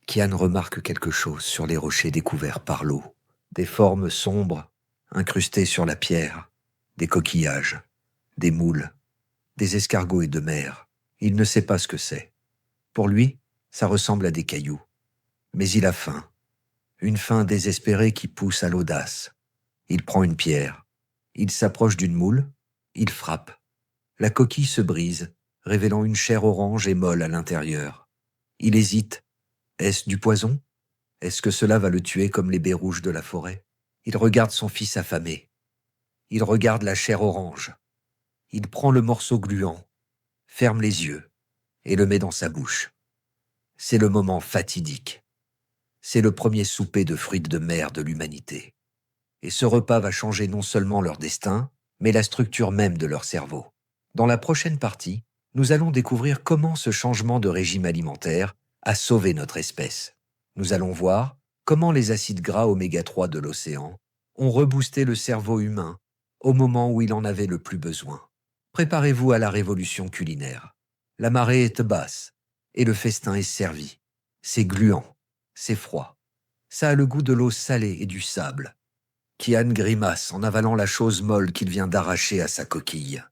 Kian remarque quelque chose sur les rochers découverts par l'eau. Des formes sombres, incrustées sur la pierre, des coquillages, des moules, des escargots et de mer. Il ne sait pas ce que c'est. Pour lui, ça ressemble à des cailloux. Mais il a faim. Une faim désespérée qui pousse à l'audace. Il prend une pierre. Il s'approche d'une moule. Il frappe. La coquille se brise, révélant une chair orange et molle à l'intérieur. Il hésite. Est-ce du poison? Est-ce que cela va le tuer comme les baies rouges de la forêt? Il regarde son fils affamé. Il regarde la chair orange. Il prend le morceau gluant, ferme les yeux et le met dans sa bouche. C'est le moment fatidique. C'est le premier souper de fruits de mer de l'humanité. Et ce repas va changer non seulement leur destin, mais la structure même de leur cerveau. Dans la prochaine partie, nous allons découvrir comment ce changement de régime alimentaire a sauvé notre espèce. Nous allons voir comment les acides gras oméga 3 de l'océan ont reboosté le cerveau humain au moment où il en avait le plus besoin. Préparez-vous à la révolution culinaire. La marée est basse et le festin est servi. C'est gluant, c'est froid. Ça a le goût de l'eau salée et du sable. Kian grimace en avalant la chose molle qu'il vient d'arracher à sa coquille.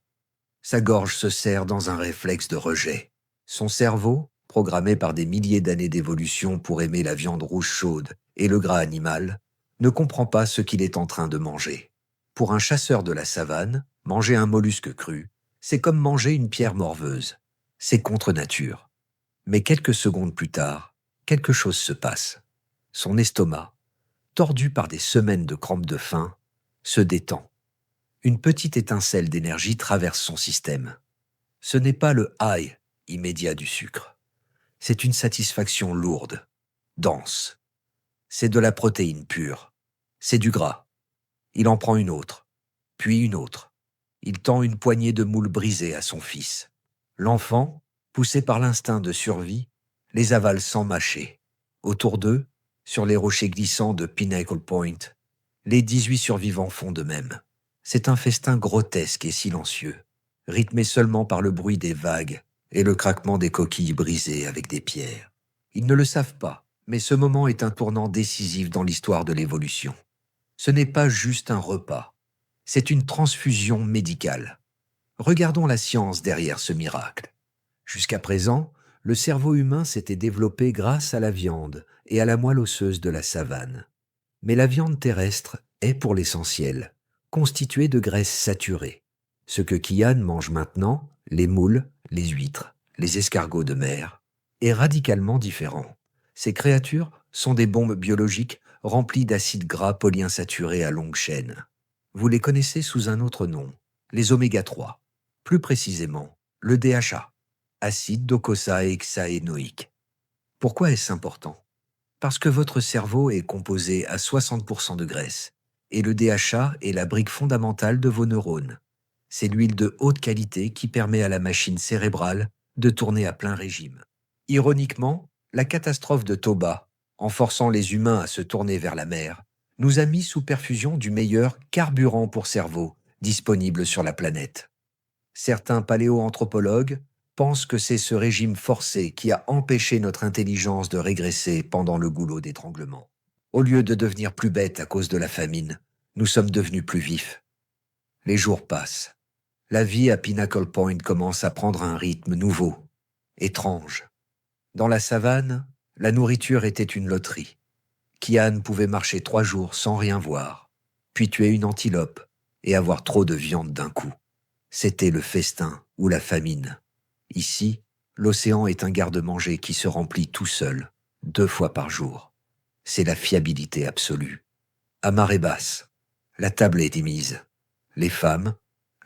Sa gorge se serre dans un réflexe de rejet. Son cerveau, programmé par des milliers d'années d'évolution pour aimer la viande rouge chaude et le gras animal, ne comprend pas ce qu'il est en train de manger. Pour un chasseur de la savane, manger un mollusque cru, c'est comme manger une pierre morveuse. C'est contre nature. Mais quelques secondes plus tard, quelque chose se passe. Son estomac, tordu par des semaines de crampes de faim, se détend. Une petite étincelle d'énergie traverse son système. Ce n'est pas le high immédiat du sucre. C'est une satisfaction lourde, dense. C'est de la protéine pure. C'est du gras. Il en prend une autre, puis une autre. Il tend une poignée de moules brisées à son fils. L'enfant, poussé par l'instinct de survie, les avale sans mâcher. Autour d'eux, sur les rochers glissants de Pinnacle Point, les 18 survivants font de même. C'est un festin grotesque et silencieux, rythmé seulement par le bruit des vagues et le craquement des coquilles brisées avec des pierres. Ils ne le savent pas, mais ce moment est un tournant décisif dans l'histoire de l'évolution. Ce n'est pas juste un repas, c'est une transfusion médicale. Regardons la science derrière ce miracle. Jusqu'à présent, le cerveau humain s'était développé grâce à la viande et à la moelle osseuse de la savane. Mais la viande terrestre est, pour l'essentiel, constituée de graisses saturées. Ce que Kian mange maintenant, les moules, les huîtres, les escargots de mer, est radicalement différent. Ces créatures sont des bombes biologiques remplies d'acides gras polyinsaturés à longue chaîne. Vous les connaissez sous un autre nom, les oméga 3, plus précisément le DHA, acide docosahexaénoïque. Pourquoi est-ce important ? Parce que votre cerveau est composé à 60% de graisse, et le DHA est la brique fondamentale de vos neurones. C'est l'huile de haute qualité qui permet à la machine cérébrale de tourner à plein régime. Ironiquement, la catastrophe de Toba, en forçant les humains à se tourner vers la mer, nous a mis sous perfusion du meilleur carburant pour cerveau disponible sur la planète. Certains paléoanthropologues pensent que c'est ce régime forcé qui a empêché notre intelligence de régresser pendant le goulot d'étranglement. Au lieu de devenir plus bêtes à cause de la famine, nous sommes devenus plus vifs. Les jours passent. La vie à Pinnacle Point commence à prendre un rythme nouveau, étrange. Dans la savane, la nourriture était une loterie. Kian pouvait marcher 3 jours sans rien voir, puis tuer une antilope et avoir trop de viande d'un coup. C'était le festin ou la famine. Ici, l'océan est un garde-manger qui se remplit tout seul, 2 fois par jour. C'est la fiabilité absolue. À marée basse, la table est émise. Les femmes,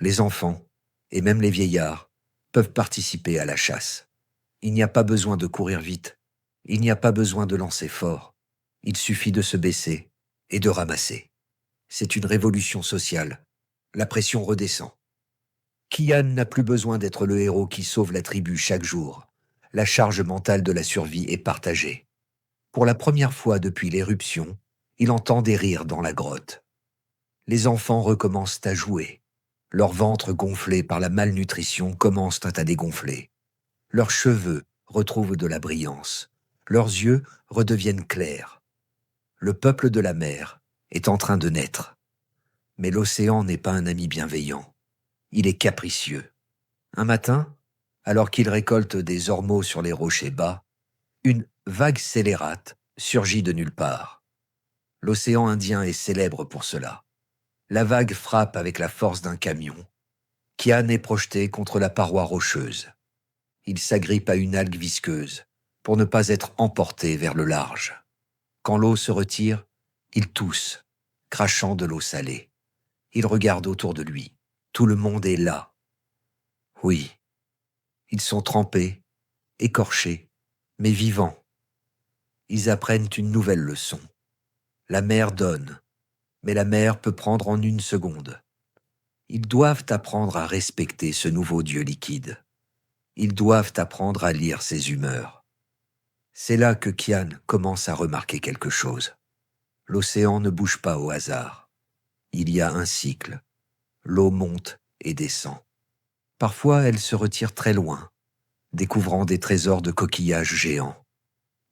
les enfants et même les vieillards peuvent participer à la chasse. Il n'y a pas besoin de courir vite. Il n'y a pas besoin de lancer fort. Il suffit de se baisser et de ramasser. C'est une révolution sociale. La pression redescend. Kian n'a plus besoin d'être le héros qui sauve la tribu chaque jour. La charge mentale de la survie est partagée. Pour la première fois depuis l'éruption, il entend des rires dans la grotte. Les enfants recommencent à jouer. Leurs ventres gonflés par la malnutrition commencent à dégonfler. Leurs cheveux retrouvent de la brillance. Leurs yeux redeviennent clairs. Le peuple de la mer est en train de naître. Mais l'océan n'est pas un ami bienveillant. Il est capricieux. Un matin, alors qu'il récolte des ormeaux sur les rochers bas, une vague scélérate surgit de nulle part. L'océan Indien est célèbre pour cela. La vague frappe avec la force d'un camion. Kian est projeté contre la paroi rocheuse. Il s'agrippe à une algue visqueuse pour ne pas être emporté vers le large. Quand l'eau se retire, il tousse, crachant de l'eau salée. Il regarde autour de lui. Tout le monde est là. Oui, ils sont trempés, écorchés, mais vivants. Ils apprennent une nouvelle leçon. La mer donne, mais la mer peut prendre en 1 seconde. Ils doivent apprendre à respecter ce nouveau Dieu liquide. Ils doivent apprendre à lire ses humeurs. C'est là que Kian commence à remarquer quelque chose. L'océan ne bouge pas au hasard. Il y a un cycle. L'eau monte et descend. Parfois, elle se retire très loin, découvrant des trésors de coquillages géants.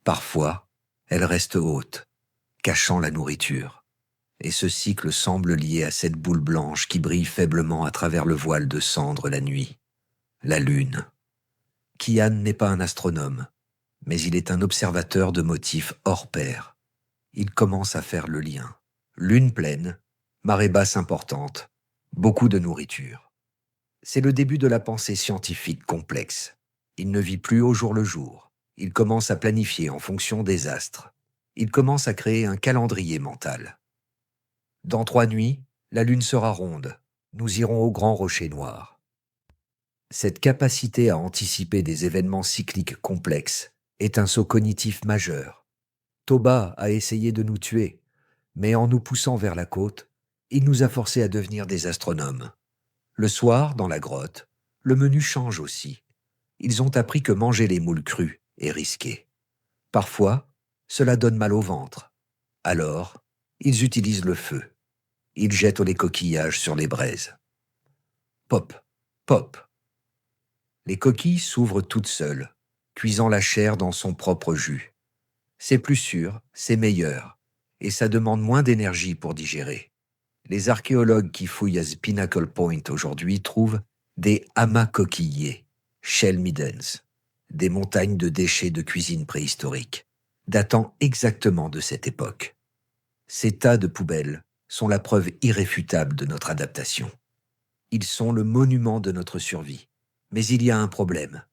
Parfois, elle reste haute, cachant la nourriture. Et ce cycle semble lié à cette boule blanche qui brille faiblement à travers le voile de cendres la nuit. La lune. Kian n'est pas un astronome, mais il est un observateur de motifs hors pair. Il commence à faire le lien. Lune pleine, marée basse importante, beaucoup de nourriture. C'est le début de la pensée scientifique complexe. Il ne vit plus au jour le jour. Il commence à planifier en fonction des astres. Il commence à créer un calendrier mental. Dans 3 nuits, la lune sera ronde. Nous irons au grand rocher noir. Cette capacité à anticiper des événements cycliques complexes est un saut cognitif majeur. Toba a essayé de nous tuer, mais en nous poussant vers la côte, il nous a forcés à devenir des astronomes. Le soir, dans la grotte, le menu change aussi. Ils ont appris que manger les moules crus est risqué. Parfois, cela donne mal au ventre. Alors, ils utilisent le feu. Ils jettent les coquillages sur les braises. Pop, pop. Les coquilles s'ouvrent toutes seules, cuisant la chair dans son propre jus. C'est plus sûr, c'est meilleur, et ça demande moins d'énergie pour digérer. Les archéologues qui fouillent à Pinnacle Point aujourd'hui trouvent des amas coquillés, shell middens, des montagnes de déchets de cuisine préhistorique, datant exactement de cette époque. Ces tas de poubelles sont la preuve irréfutable de notre adaptation. Ils sont le monument de notre survie. Mais il y a un problème.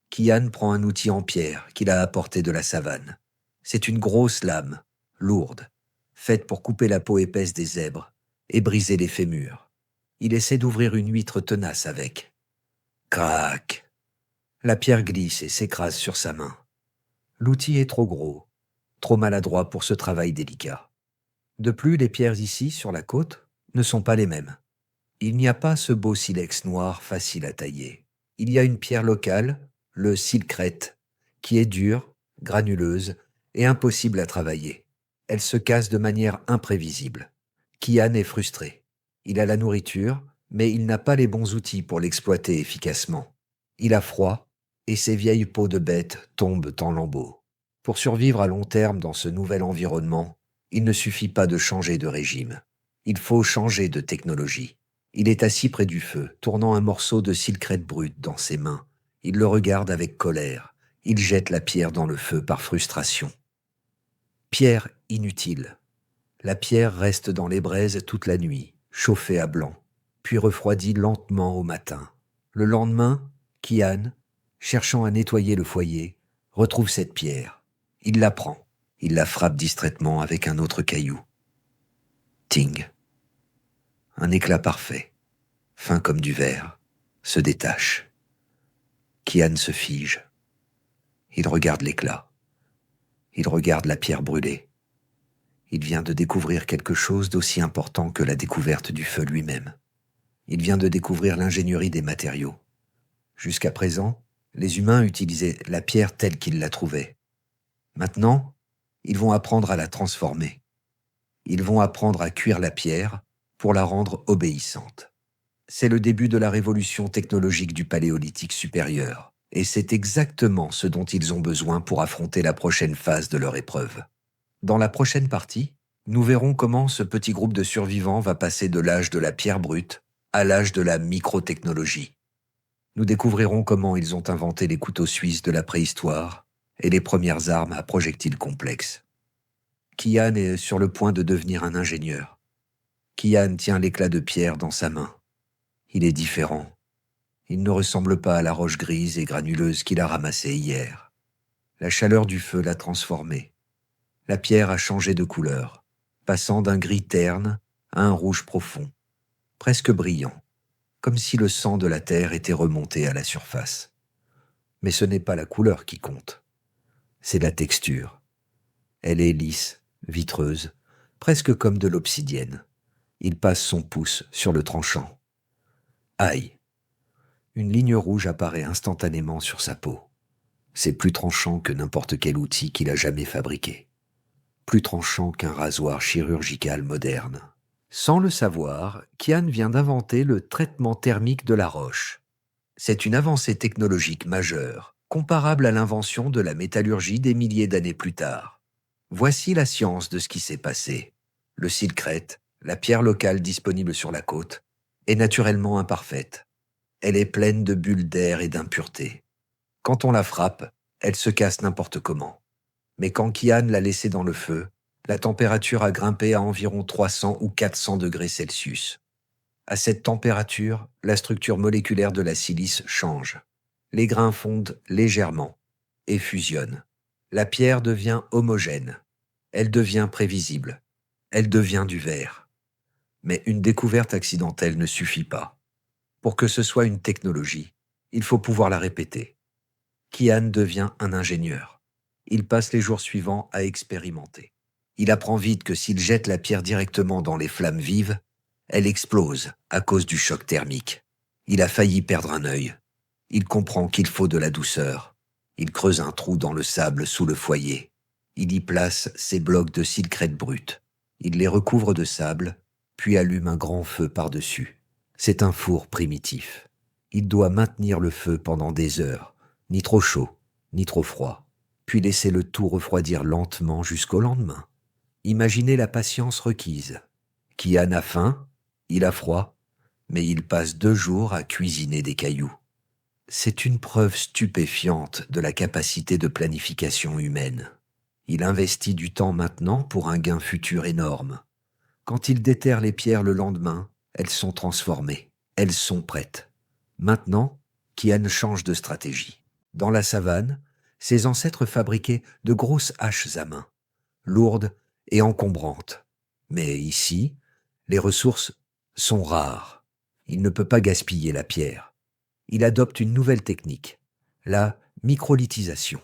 Kian prend un outil en pierre qu'il a apporté de la savane. C'est une grosse lame, lourde, faite pour couper la peau épaisse des zèbres et briser les fémurs. Il essaie d'ouvrir une huître tenace avec. Crac! La pierre glisse et s'écrase sur sa main. L'outil est trop gros, trop maladroit pour ce travail délicat. De plus, les pierres ici, sur la côte, ne sont pas les mêmes. Il n'y a pas ce beau silex noir facile à tailler. Il y a une pierre locale, le silcrète, qui est dure, granuleuse et impossible à travailler. Elle se casse de manière imprévisible. Kian est frustré. Il a la nourriture, mais il n'a pas les bons outils pour l'exploiter efficacement. Il a froid et ses vieilles peaux de bête tombent en lambeaux. Pour survivre à long terme dans ce nouvel environnement, il ne suffit pas de changer de régime. Il faut changer de technologie. Il est assis près du feu, tournant un morceau de silcrète brute dans ses mains. Il le regarde avec colère. Il jette la pierre dans le feu par frustration. Pierre inutile. La pierre reste dans les braises toute la nuit, chauffée à blanc, puis refroidit lentement au matin. Le lendemain, Kian, cherchant à nettoyer le foyer, retrouve cette pierre. Il la prend. Il la frappe distraitement avec un autre caillou. Ting. Un éclat parfait, fin comme du verre, se détache. Kian se fige. Il regarde l'éclat. Il regarde la pierre brûlée. Il vient de découvrir quelque chose d'aussi important que la découverte du feu lui-même. Il vient de découvrir l'ingénierie des matériaux. Jusqu'à présent, les humains utilisaient la pierre telle qu'ils la trouvaient. Maintenant, ils vont apprendre à la transformer. Ils vont apprendre à cuire la pierre pour la rendre obéissante. C'est le début de la révolution technologique du Paléolithique supérieur, et c'est exactement ce dont ils ont besoin pour affronter la prochaine phase de leur épreuve. Dans la prochaine partie, nous verrons comment ce petit groupe de survivants va passer de l'âge de la pierre brute à l'âge de la microtechnologie. Nous découvrirons comment ils ont inventé les couteaux suisses de la préhistoire et les premières armes à projectiles complexes. Kian est sur le point de devenir un ingénieur. Kian tient l'éclat de pierre dans sa main. Il est différent. Il ne ressemble pas à la roche grise et granuleuse qu'il a ramassée hier. La chaleur du feu l'a transformé. La pierre a changé de couleur, passant d'un gris terne à un rouge profond, presque brillant, comme si le sang de la terre était remonté à la surface. Mais ce n'est pas la couleur qui compte, c'est la texture. Elle est lisse, vitreuse, presque comme de l'obsidienne. Il passe son pouce sur le tranchant. Aïe! Une ligne rouge apparaît instantanément sur sa peau. C'est plus tranchant que n'importe quel outil qu'il a jamais fabriqué. Plus tranchant qu'un rasoir chirurgical moderne. Sans le savoir, Kian vient d'inventer le traitement thermique de la roche. C'est une avancée technologique majeure, comparable à l'invention de la métallurgie des milliers d'années plus tard. Voici la science de ce qui s'est passé. Le silcrète, la pierre locale disponible sur la côte, est naturellement imparfaite. Elle est pleine de bulles d'air et d'impuretés. Quand on la frappe, elle se casse n'importe comment. Mais quand Kian l'a laissée dans le feu, la température a grimpé à environ 300 ou 400 degrés Celsius. À cette température, la structure moléculaire de la silice change. Les grains fondent légèrement et fusionnent. La pierre devient homogène. Elle devient prévisible. Elle devient du verre. Mais une découverte accidentelle ne suffit pas. Pour que ce soit une technologie, il faut pouvoir la répéter. Kian devient un ingénieur. Il passe les jours suivants à expérimenter. Il apprend vite que s'il jette la pierre directement dans les flammes vives, elle explose à cause du choc thermique. Il a failli perdre un œil. Il comprend qu'il faut de la douceur. Il creuse un trou dans le sable sous le foyer. Il y place ses blocs de silcrète brute. Il les recouvre de sable, puis allume un grand feu par-dessus. C'est un four primitif. Il doit maintenir le feu pendant des heures, ni trop chaud, ni trop froid, puis laisser le tout refroidir lentement jusqu'au lendemain. Imaginez la patience requise. Kian a faim, il a froid, mais il passe 2 jours à cuisiner des cailloux. C'est une preuve stupéfiante de la capacité de planification humaine. Il investit du temps maintenant pour un gain futur énorme. Quand il déterre les pierres le lendemain, elles sont transformées, elles sont prêtes. Maintenant, Kian change de stratégie. Dans la savane, ses ancêtres fabriquaient de grosses haches à main, lourdes et encombrantes. Mais ici, les ressources sont rares. Il ne peut pas gaspiller la pierre. Il adopte une nouvelle technique, la microlithisation.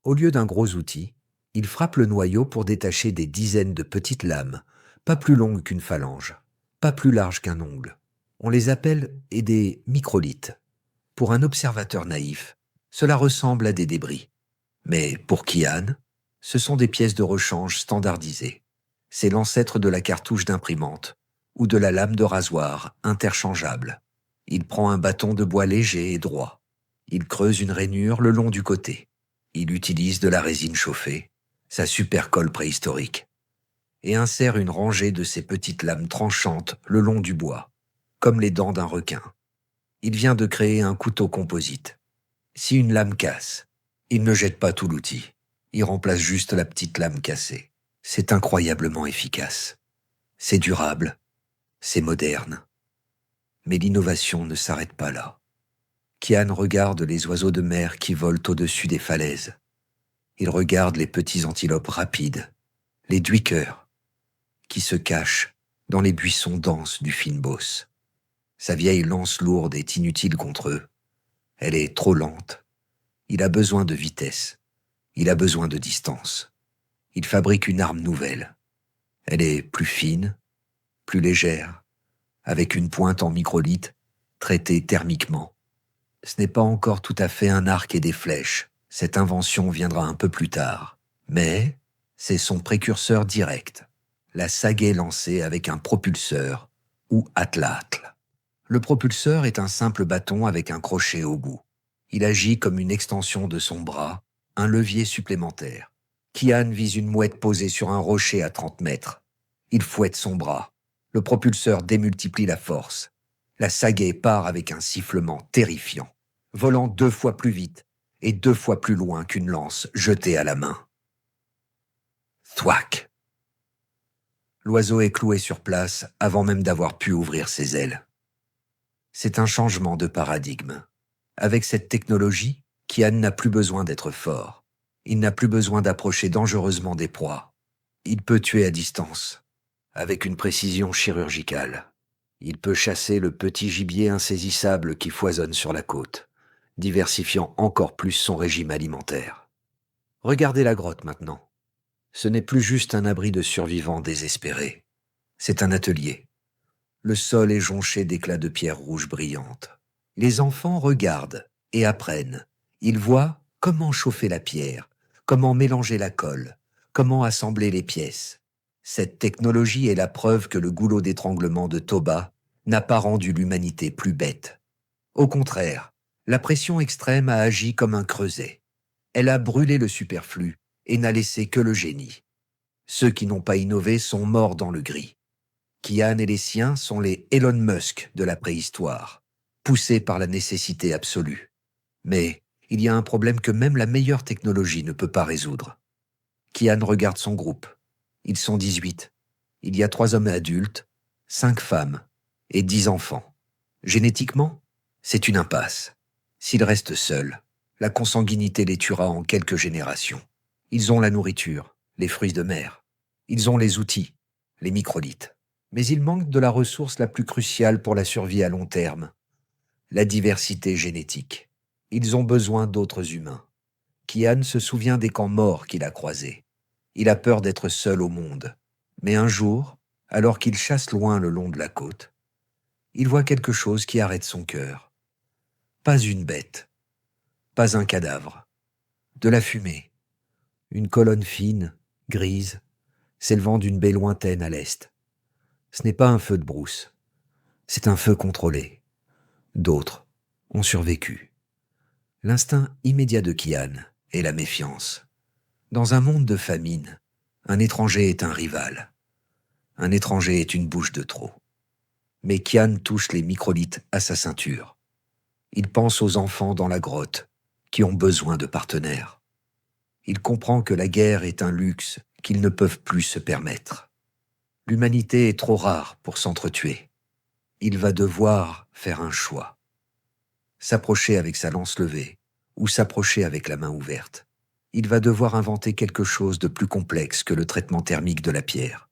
Au lieu d'un gros outil, il frappe le noyau pour détacher des dizaines de petites lames, pas plus longues qu'une phalange, pas plus larges qu'un ongle. On les appelle des microlithes. Pour un observateur naïf, cela ressemble à des débris. Mais pour Kian, ce sont des pièces de rechange standardisées. C'est l'ancêtre de la cartouche d'imprimante ou de la lame de rasoir interchangeable. Il prend un bâton de bois léger et droit. Il creuse une rainure le long du côté. Il utilise de la résine chauffée, sa supercolle préhistorique, et insère une rangée de ces petites lames tranchantes le long du bois, comme les dents d'un requin. Il vient de créer un couteau composite. Si une lame casse, il ne jette pas tout l'outil. Il remplace juste la petite lame cassée. C'est incroyablement efficace. C'est durable. C'est moderne. Mais l'innovation ne s'arrête pas là. Kian regarde les oiseaux de mer qui volent au-dessus des falaises. Il regarde les petits antilopes rapides, les duikers, qui se cachent dans les buissons denses du fynbos. Sa vieille lance lourde est inutile contre eux. Elle est trop lente. Il a besoin de vitesse. Il a besoin de distance. Il fabrique une arme nouvelle. Elle est plus fine, plus légère, avec une pointe en microlithe, traitée thermiquement. Ce n'est pas encore tout à fait un arc et des flèches. Cette invention viendra un peu plus tard. Mais c'est son précurseur direct, la sagaie lancée avec un propulseur, ou atlatl. Le propulseur est un simple bâton avec un crochet au bout. Il agit comme une extension de son bras, un levier supplémentaire. Kian vise une mouette posée sur un rocher à 30 mètres. Il fouette son bras. Le propulseur démultiplie la force. La sagaie part avec un sifflement terrifiant, volant 2 fois plus vite et 2 fois plus loin qu'une lance jetée à la main. Thwack! L'oiseau est cloué sur place avant même d'avoir pu ouvrir ses ailes. C'est un changement de paradigme. Avec cette technologie, Kian n'a plus besoin d'être fort. Il n'a plus besoin d'approcher dangereusement des proies. Il peut tuer à distance, avec une précision chirurgicale. Il peut chasser le petit gibier insaisissable qui foisonne sur la côte, diversifiant encore plus son régime alimentaire. Regardez la grotte maintenant. Ce n'est plus juste un abri de survivants désespérés. C'est un atelier. Le sol est jonché d'éclats de pierres rouges brillantes. Les enfants regardent et apprennent. Ils voient comment chauffer la pierre, comment mélanger la colle, comment assembler les pièces. Cette technologie est la preuve que le goulot d'étranglement de Toba n'a pas rendu l'humanité plus bête. Au contraire, la pression extrême a agi comme un creuset. Elle a brûlé le superflu et n'a laissé que le génie. Ceux qui n'ont pas innové sont morts dans le gris. Kian et les siens sont les Elon Musk de la préhistoire, poussés par la nécessité absolue. Mais il y a un problème que même la meilleure technologie ne peut pas résoudre. Kian regarde son groupe. Ils sont 18. Il y a 3 hommes adultes, 5 femmes et 10 enfants. Génétiquement, c'est une impasse. S'ils restent seuls, la consanguinité les tuera en quelques générations. Ils ont la nourriture, les fruits de mer. Ils ont les outils, les microlithes. Mais il manque de la ressource la plus cruciale pour la survie à long terme, la diversité génétique. Ils ont besoin d'autres humains. Kian se souvient des camps morts qu'il a croisés. Il a peur d'être seul au monde. Mais un jour, alors qu'il chasse loin le long de la côte, il voit quelque chose qui arrête son cœur. Pas une bête, pas un cadavre, de la fumée, une colonne fine, grise, s'élevant d'une baie lointaine à l'est. Ce n'est pas un feu de brousse, c'est un feu contrôlé. D'autres ont survécu. L'instinct immédiat de Kian est la méfiance. Dans un monde de famine, un étranger est un rival. Un étranger est une bouche de trop. Mais Kian touche les microlithes à sa ceinture. Il pense aux enfants dans la grotte qui ont besoin de partenaires. Il comprend que la guerre est un luxe qu'ils ne peuvent plus se permettre. L'humanité est trop rare pour s'entretuer. Il va devoir faire un choix. S'approcher avec sa lance levée ou s'approcher avec la main ouverte. Il va devoir inventer quelque chose de plus complexe que le traitement thermique de la pierre.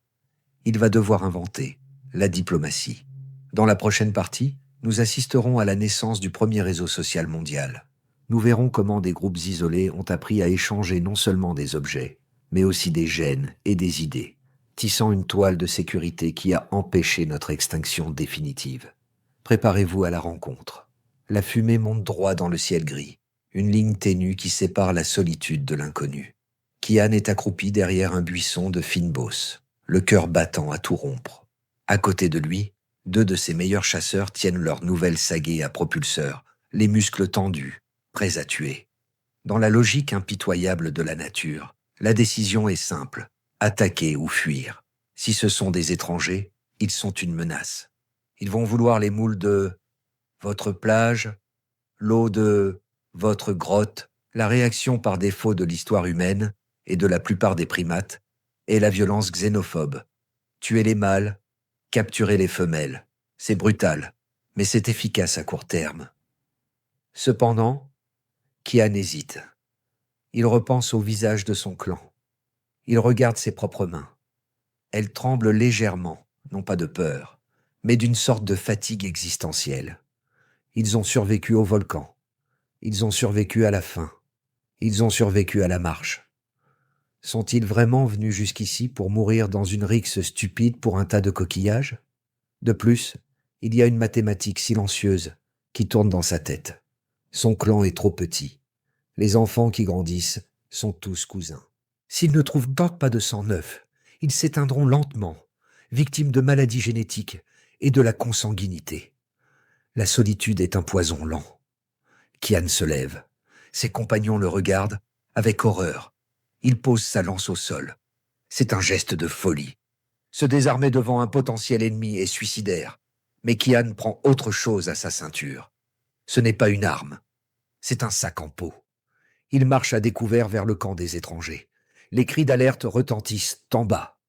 Il va devoir inventer la diplomatie. Dans la prochaine partie, nous assisterons à la naissance du premier réseau social mondial. Nous verrons comment des groupes isolés ont appris à échanger non seulement des objets, mais aussi des gènes et des idées, tissant une toile de sécurité qui a empêché notre extinction définitive. Préparez-vous à la rencontre. La fumée monte droit dans le ciel gris, une ligne ténue qui sépare la solitude de l'inconnu. Kian est accroupi derrière un buisson de fine-bosse, le cœur battant à tout rompre. À côté de lui, 2 de ses meilleurs chasseurs tiennent leur nouvelle sagaie à propulseur, les muscles tendus, prêts à tuer. Dans la logique impitoyable de la nature, la décision est simple, attaquer ou fuir. Si ce sont des étrangers, ils sont une menace. Ils vont vouloir les moules de votre plage, l'eau de votre grotte. La réaction par défaut de l'histoire humaine et de la plupart des primates est la violence xénophobe. Tuer les mâles, capturer les femelles. C'est brutal, mais c'est efficace à court terme. Cependant, Kian hésite. Il repense au visage de son clan. Il regarde ses propres mains. Elles tremblent légèrement, non pas de peur, mais d'une sorte de fatigue existentielle. Ils ont survécu au volcan. Ils ont survécu à la faim. Ils ont survécu à la marche. Sont-ils vraiment venus jusqu'ici pour mourir dans une rixe stupide pour un tas de coquillages ? De plus, il y a une mathématique silencieuse qui tourne dans sa tête. Son clan est trop petit. Les enfants qui grandissent sont tous cousins. S'ils ne trouvent donc pas de sang neuf, ils s'éteindront lentement, victimes de maladies génétiques et de la consanguinité. La solitude est un poison lent. Kian se lève. Ses compagnons le regardent avec horreur. Il pose sa lance au sol. C'est un geste de folie. Se désarmer devant un potentiel ennemi est suicidaire. Mais Kian prend autre chose à sa ceinture. Ce n'est pas une arme. C'est un sac en peau. Il marche à découvert vers le camp des étrangers. Les cris d'alerte retentissent en bas.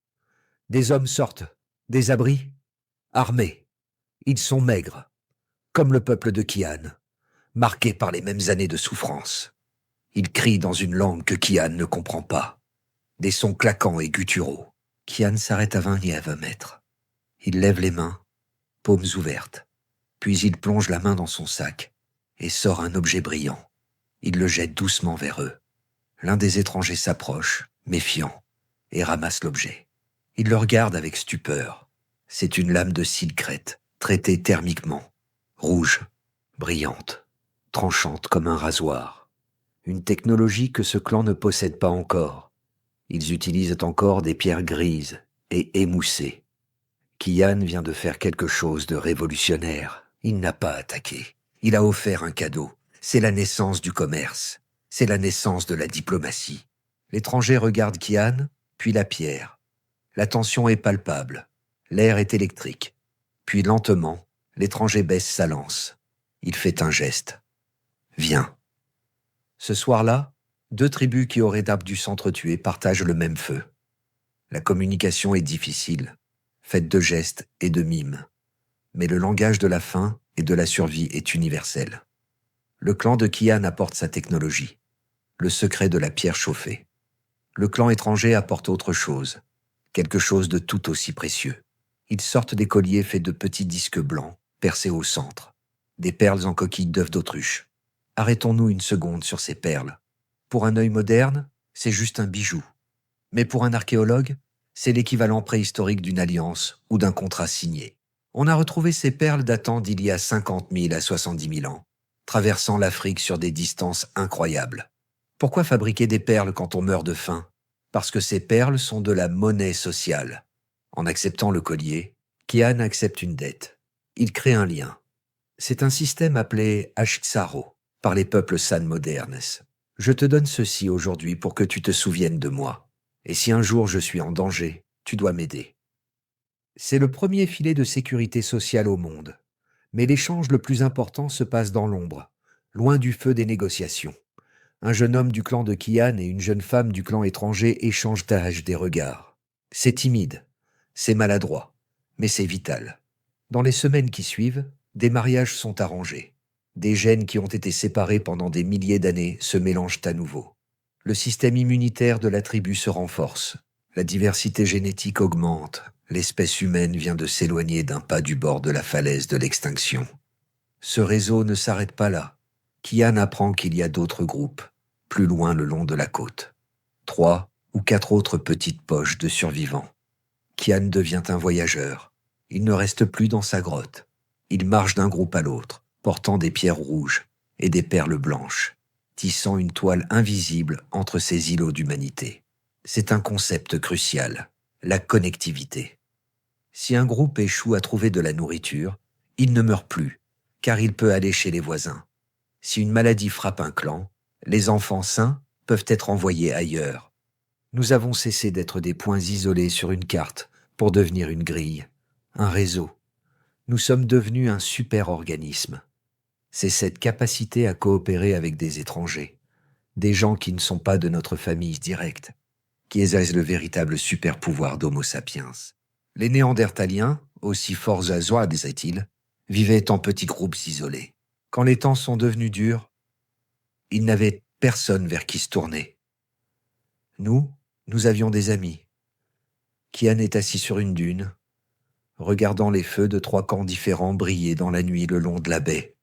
Des hommes sortent, des abris, armés. Ils sont maigres, comme le peuple de Kian, marqués par les mêmes années de souffrance. Ils crient dans une langue que Kian ne comprend pas. Des sons claquants et gutturaux. Kian s'arrête à 20 et à 20 mètres. Il lève les mains, paumes ouvertes. Puis il plonge la main dans son sac et sort un objet brillant. Il le jette doucement vers eux. L'un des étrangers s'approche, méfiant, et ramasse l'objet. Il le regarde avec stupeur. C'est une lame de cils crête, traitée thermiquement, rouge, brillante, tranchante comme un rasoir. Une technologie que ce clan ne possède pas encore. Ils utilisent encore des pierres grises et émoussées. Kian vient de faire quelque chose de révolutionnaire. Il n'a pas attaqué. Il a offert un cadeau. C'est la naissance du commerce. C'est la naissance de la diplomatie. L'étranger regarde Kian, puis la pierre. La tension est palpable. L'air est électrique. Puis lentement, l'étranger baisse sa lance. Il fait un geste. « Viens ». Ce soir-là, 2 tribus qui auraient dû s'entretuer partagent le même feu. La communication est difficile, faite de gestes et de mimes. Mais le langage de la faim et de la survie est universel. Le clan de Kian apporte sa technologie, le secret de la pierre chauffée. Le clan étranger apporte autre chose, quelque chose de tout aussi précieux. Ils sortent des colliers faits de petits disques blancs, percés au centre, des perles en coquilles d'œufs d'autruche. Arrêtons-nous une seconde sur ces perles. Pour un œil moderne, c'est juste un bijou. Mais pour un archéologue, c'est l'équivalent préhistorique d'une alliance ou d'un contrat signé. On a retrouvé ces perles datant d'il y a 50 000 à 70 000 ans, traversant l'Afrique sur des distances incroyables. Pourquoi fabriquer des perles quand on meurt de faim? Parce que ces perles sont de la monnaie sociale. En acceptant le collier, Kian accepte une dette. Il crée un lien. C'est un système appelé Ashtsaro par les peuples San modernes. Je te donne ceci aujourd'hui pour que tu te souviennes de moi. Et si un jour je suis en danger, tu dois m'aider. C'est le premier filet de sécurité sociale au monde. Mais l'échange le plus important se passe dans l'ombre, loin du feu des négociations. Un jeune homme du clan de Kian et une jeune femme du clan étranger échangent des regards. C'est timide, c'est maladroit, mais c'est vital. Dans les semaines qui suivent, des mariages sont arrangés. Des gènes qui ont été séparés pendant des milliers d'années se mélangent à nouveau. Le système immunitaire de la tribu se renforce. La diversité génétique augmente. L'espèce humaine vient de s'éloigner d'un pas du bord de la falaise de l'extinction. Ce réseau ne s'arrête pas là. Kian apprend qu'il y a d'autres groupes, plus loin le long de la côte. 3 ou 4 autres petites poches de survivants. Kian devient un voyageur. Il ne reste plus dans sa grotte. Il marche d'un groupe à l'autre, portant des pierres rouges et des perles blanches, tissant une toile invisible entre ces îlots d'humanité. C'est un concept crucial, la connectivité. Si un groupe échoue à trouver de la nourriture, il ne meurt plus, car il peut aller chez les voisins. Si une maladie frappe un clan, les enfants sains peuvent être envoyés ailleurs. Nous avons cessé d'être des points isolés sur une carte pour devenir une grille, un réseau. Nous sommes devenus un super-organisme. C'est cette capacité à coopérer avec des étrangers, des gens qui ne sont pas de notre famille directe, qui exercent le véritable super-pouvoir d'Homo sapiens. Les Néandertaliens, aussi forts à soi, disaient-ils, vivaient en petits groupes isolés. Quand les temps sont devenus durs, ils n'avaient personne vers qui se tourner. Nous avions des amis. Kian est assis sur une dune, regardant les feux de 3 camps différents briller dans la nuit le long de la baie.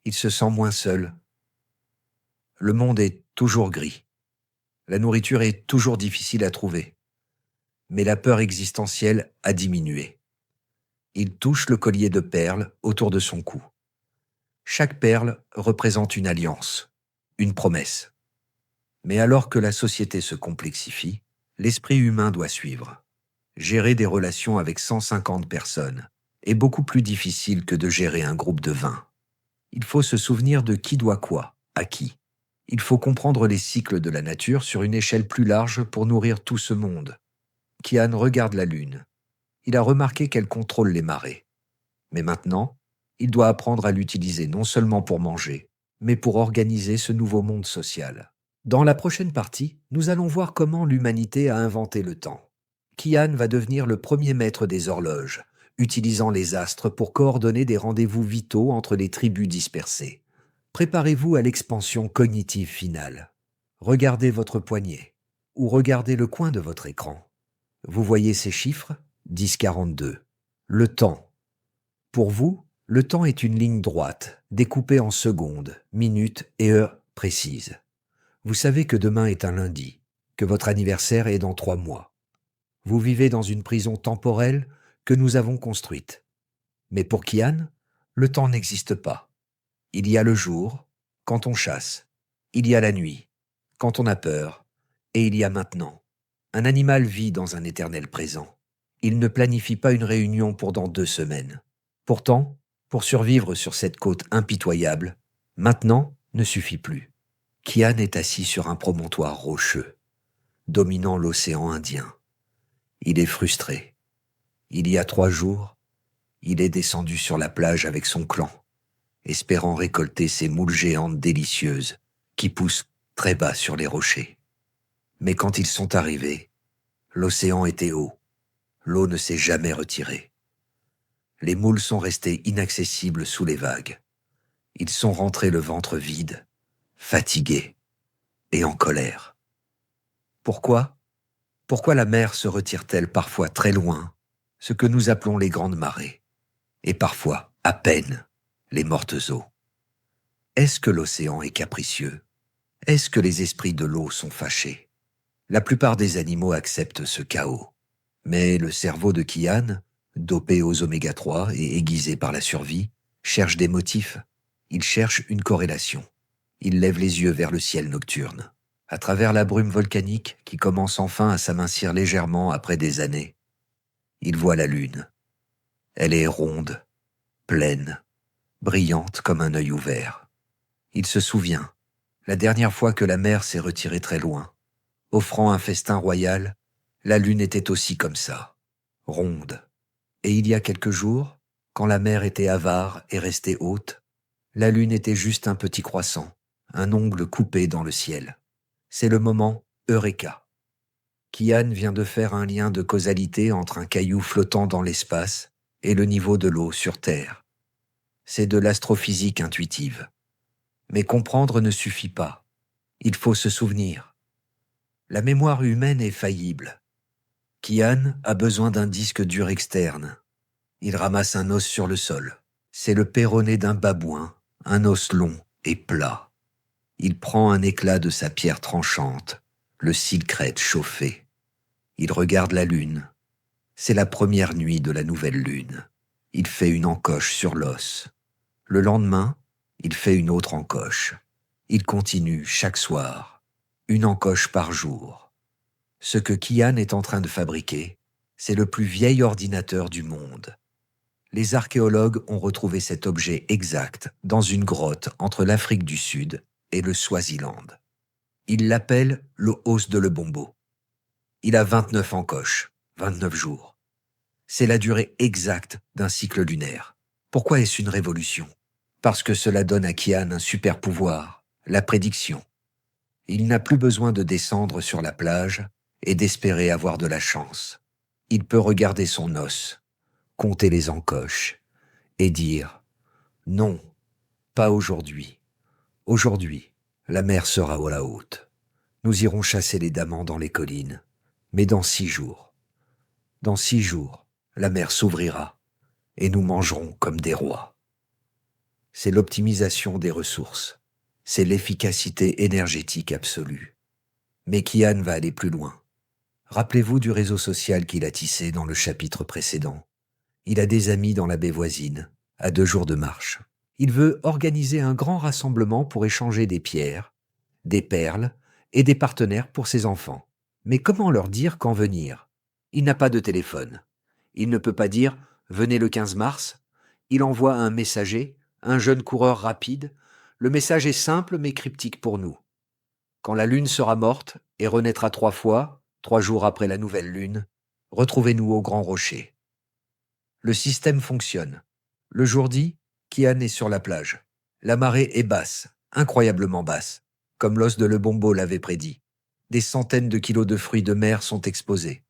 Il se sent moins seul. Le monde est toujours gris. La nourriture est toujours difficile à trouver. Mais la peur existentielle a diminué. Il touche le collier de perles autour de son cou. Chaque perle représente une alliance, une promesse. Mais alors que la société se complexifie, l'esprit humain doit suivre. Gérer des relations avec 150 personnes est beaucoup plus difficile que de gérer un groupe de 20. Il faut se souvenir de qui doit quoi, à qui. Il faut comprendre les cycles de la nature sur une échelle plus large pour nourrir tout ce monde. Kian regarde la lune. Il a remarqué qu'elle contrôle les marées. Mais maintenant, il doit apprendre à l'utiliser non seulement pour manger, mais pour organiser ce nouveau monde social. Dans la prochaine partie, nous allons voir comment l'humanité a inventé le temps. Kian va devenir le premier maître des horloges, utilisant les astres pour coordonner des rendez-vous vitaux entre les tribus dispersées. Préparez-vous à l'expansion cognitive finale. Regardez votre poignet ou regardez le coin de votre écran. Vous voyez ces chiffres? 1042. Le temps. Pour vous, le temps est une ligne droite, découpée en secondes, minutes et heures précises. Vous savez que demain est un lundi, que votre anniversaire est dans 3 mois. Vous vivez dans une prison temporelle que nous avons construite. Mais pour Kian, le temps n'existe pas. Il y a le jour, quand on chasse. Il y a la nuit, quand on a peur. Et il y a maintenant. Un animal vit dans un éternel présent. Il ne planifie pas une réunion pour dans 2 semaines. Pourtant, pour survivre sur cette côte impitoyable, maintenant ne suffit plus. Kian est assis sur un promontoire rocheux, dominant l'océan Indien. Il est frustré. Il y a 3 jours, il est descendu sur la plage avec son clan, espérant récolter ces moules géantes délicieuses qui poussent très bas sur les rochers. Mais quand ils sont arrivés, l'océan était haut. L'eau ne s'est jamais retirée. Les moules sont restés inaccessibles sous les vagues. Ils sont rentrés le ventre vide, fatigués et en colère. Pourquoi? Pourquoi la mer se retire-t-elle parfois très loin, ce que nous appelons les grandes marées, et parfois, à peine, les mortes eaux? Est-ce que l'océan est capricieux? Est-ce que les esprits de l'eau sont fâchés? La plupart des animaux acceptent ce chaos. Mais le cerveau de Kian, dopé aux oméga-3 et aiguisé par la survie, cherche des motifs. Il cherche une corrélation. Il lève les yeux vers le ciel nocturne. À travers la brume volcanique qui commence enfin à s'amincir légèrement après des années, il voit la lune. Elle est ronde, pleine, brillante comme un œil ouvert. Il se souvient, la dernière fois que la mer s'est retirée très loin, offrant un festin royal, la lune était aussi comme ça, ronde. Et il y a quelques jours, quand la mer était avare et restée haute, la lune était juste un petit croissant, un ongle coupé dans le ciel. C'est le moment Eureka. Kian vient de faire un lien de causalité entre un caillou flottant dans l'espace et le niveau de l'eau sur Terre. C'est de l'astrophysique intuitive. Mais comprendre ne suffit pas. Il faut se souvenir. La mémoire humaine est faillible. Kian a besoin d'un disque dur externe. Il ramasse un os sur le sol. C'est le péroné d'un babouin, un os long et plat. Il prend un éclat de sa pierre tranchante, le silcrète chauffé. Il regarde la lune. C'est la première nuit de la nouvelle lune. Il fait une encoche sur l'os. Le lendemain, il fait une autre encoche. Il continue chaque soir, une encoche par jour. Ce que Kian est en train de fabriquer, c'est le plus vieil ordinateur du monde. Les archéologues ont retrouvé cet objet exact dans une grotte entre l'Afrique du Sud et le Swaziland. Ils l'appellent le os de Lebombo. Il a 29 encoches, 29 jours. C'est la durée exacte d'un cycle lunaire. Pourquoi est-ce une révolution? Parce que cela donne à Kian un super pouvoir, la prédiction. Il n'a plus besoin de descendre sur la plage et d'espérer avoir de la chance. Il peut regarder son os, compter les encoches et dire « Non, pas aujourd'hui. Aujourd'hui, la mer sera à la haute. Nous irons chasser les damans dans les collines, mais dans 6 jours. Dans 6 jours, la mer s'ouvrira et nous mangerons comme des rois. » C'est l'optimisation des ressources. C'est l'efficacité énergétique absolue. Mais Kian va aller plus loin. Rappelez-vous du réseau social qu'il a tissé dans le chapitre précédent. Il a des amis dans la baie voisine, à 2 jours de marche. Il veut organiser un grand rassemblement pour échanger des pierres, des perles et des partenaires pour ses enfants. Mais comment leur dire quand venir? Il n'a pas de téléphone. Il ne peut pas dire « Venez le 15 mars ». Il envoie un messager, un jeune coureur rapide. Le message est simple mais cryptique pour nous. Quand la lune sera morte et renaîtra 3 fois, 3 jours après la nouvelle lune, retrouvez-nous au Grand Rocher. Le système fonctionne. Le jour dit, Kian est sur la plage. La marée est basse, incroyablement basse, comme l'os de Lebombo l'avait prédit. Des centaines de kilos de fruits de mer sont exposés.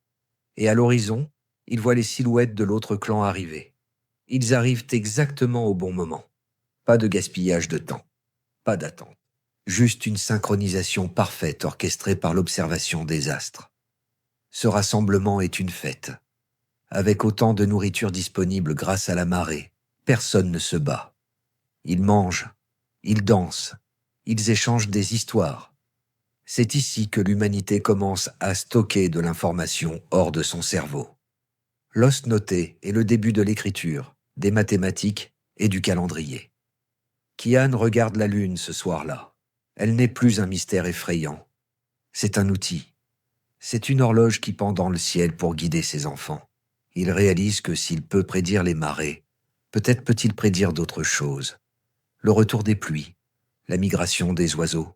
Et à l'horizon, il voit les silhouettes de l'autre clan arriver. Ils arrivent exactement au bon moment. Pas de gaspillage de temps, pas d'attente. Juste une synchronisation parfaite orchestrée par l'observation des astres. Ce rassemblement est une fête. Avec autant de nourriture disponible grâce à la marée, personne ne se bat. Ils mangent, ils dansent, ils échangent des histoires. C'est ici que l'humanité commence à stocker de l'information hors de son cerveau. L'os noté est le début de l'écriture, des mathématiques et du calendrier. Kian regarde la lune ce soir-là. Elle n'est plus un mystère effrayant. C'est un outil. C'est une horloge qui pend dans le ciel pour guider ses enfants. Il réalise que s'il peut prédire les marées, peut-être peut-il prédire d'autres choses. Le retour des pluies, la migration des oiseaux.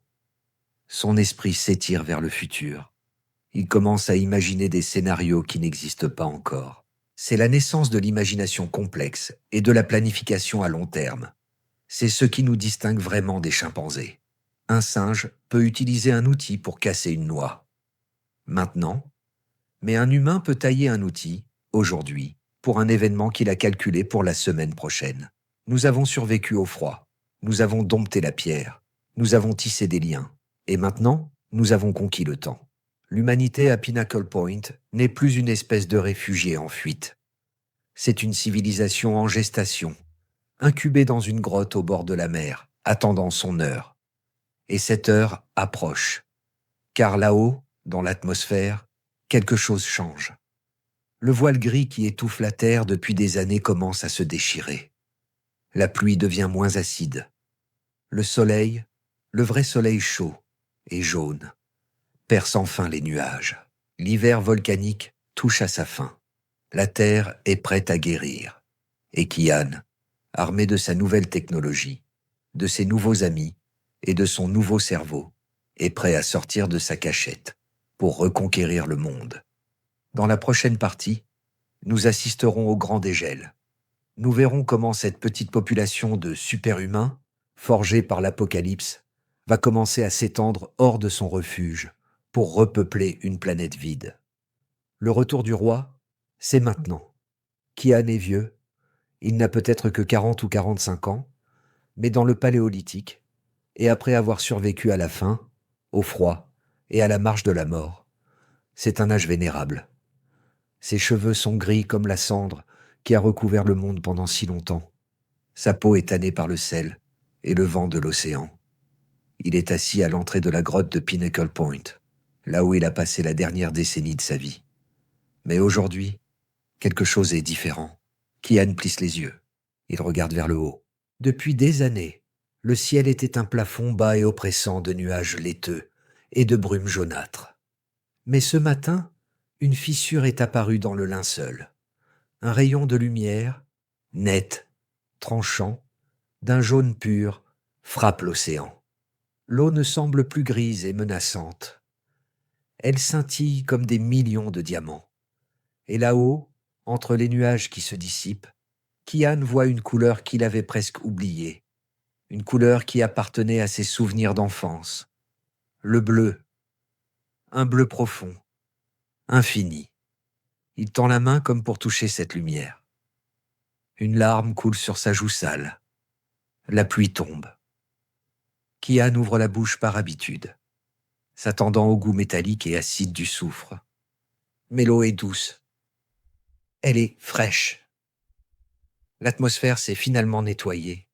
Son esprit s'étire vers le futur. Il commence à imaginer des scénarios qui n'existent pas encore. C'est la naissance de l'imagination complexe et de la planification à long terme. C'est ce qui nous distingue vraiment des chimpanzés. Un singe peut utiliser un outil pour casser une noix. Maintenant, mais un humain peut tailler un outil, aujourd'hui, pour un événement qu'il a calculé pour la semaine prochaine. Nous avons survécu au froid. Nous avons dompté la pierre. Nous avons tissé des liens. Et maintenant, nous avons conquis le temps. L'humanité à Pinnacle Point n'est plus une espèce de réfugié en fuite. C'est une civilisation en gestation, incubée dans une grotte au bord de la mer, attendant son heure. Et cette heure approche, car là-haut, dans l'atmosphère, quelque chose change. Le voile gris qui étouffe la Terre depuis des années commence à se déchirer. La pluie devient moins acide. Le soleil, le vrai soleil chaud et jaune, perce enfin les nuages. L'hiver volcanique touche à sa fin. La Terre est prête à guérir. Et Kian, armé de sa nouvelle technologie, de ses nouveaux amis et de son nouveau cerveau, est prêt à sortir de sa cachette pour reconquérir le monde. Dans la prochaine partie, nous assisterons au grand dégel. Nous verrons comment cette petite population de super-humains, forgée par l'apocalypse, va commencer à s'étendre hors de son refuge pour repeupler une planète vide. Le retour du roi, c'est maintenant. Kian est vieux, il n'a peut-être que 40 ou 45 ans, mais dans le paléolithique, et après avoir survécu à la faim, au froid et à la marche de la mort, c'est un âge vénérable. Ses cheveux sont gris comme la cendre qui a recouvert le monde pendant si longtemps. Sa peau est tannée par le sel et le vent de l'océan. Il est assis à l'entrée de la grotte de Pinnacle Point, là où il a passé la dernière décennie de sa vie. Mais aujourd'hui, quelque chose est différent. Kian plisse les yeux. Il regarde vers le haut. Depuis des années, le ciel était un plafond bas et oppressant de nuages laiteux et de brumes jaunâtres. Mais ce matin, une fissure est apparue dans le linceul. Un rayon de lumière, net, tranchant, d'un jaune pur, frappe l'océan. L'eau ne semble plus grise et menaçante. Elle scintille comme des millions de diamants. Et là-haut, entre les nuages qui se dissipent, Kian voit une couleur qu'il avait presque oubliée, une couleur qui appartenait à ses souvenirs d'enfance. Le bleu, un bleu profond, infini. Il tend la main comme pour toucher cette lumière. Une larme coule sur sa joue sale. La pluie tombe. Kian ouvre la bouche par habitude, s'attendant au goût métallique et acide du soufre. Mais l'eau est douce. Elle est fraîche. L'atmosphère s'est finalement nettoyée.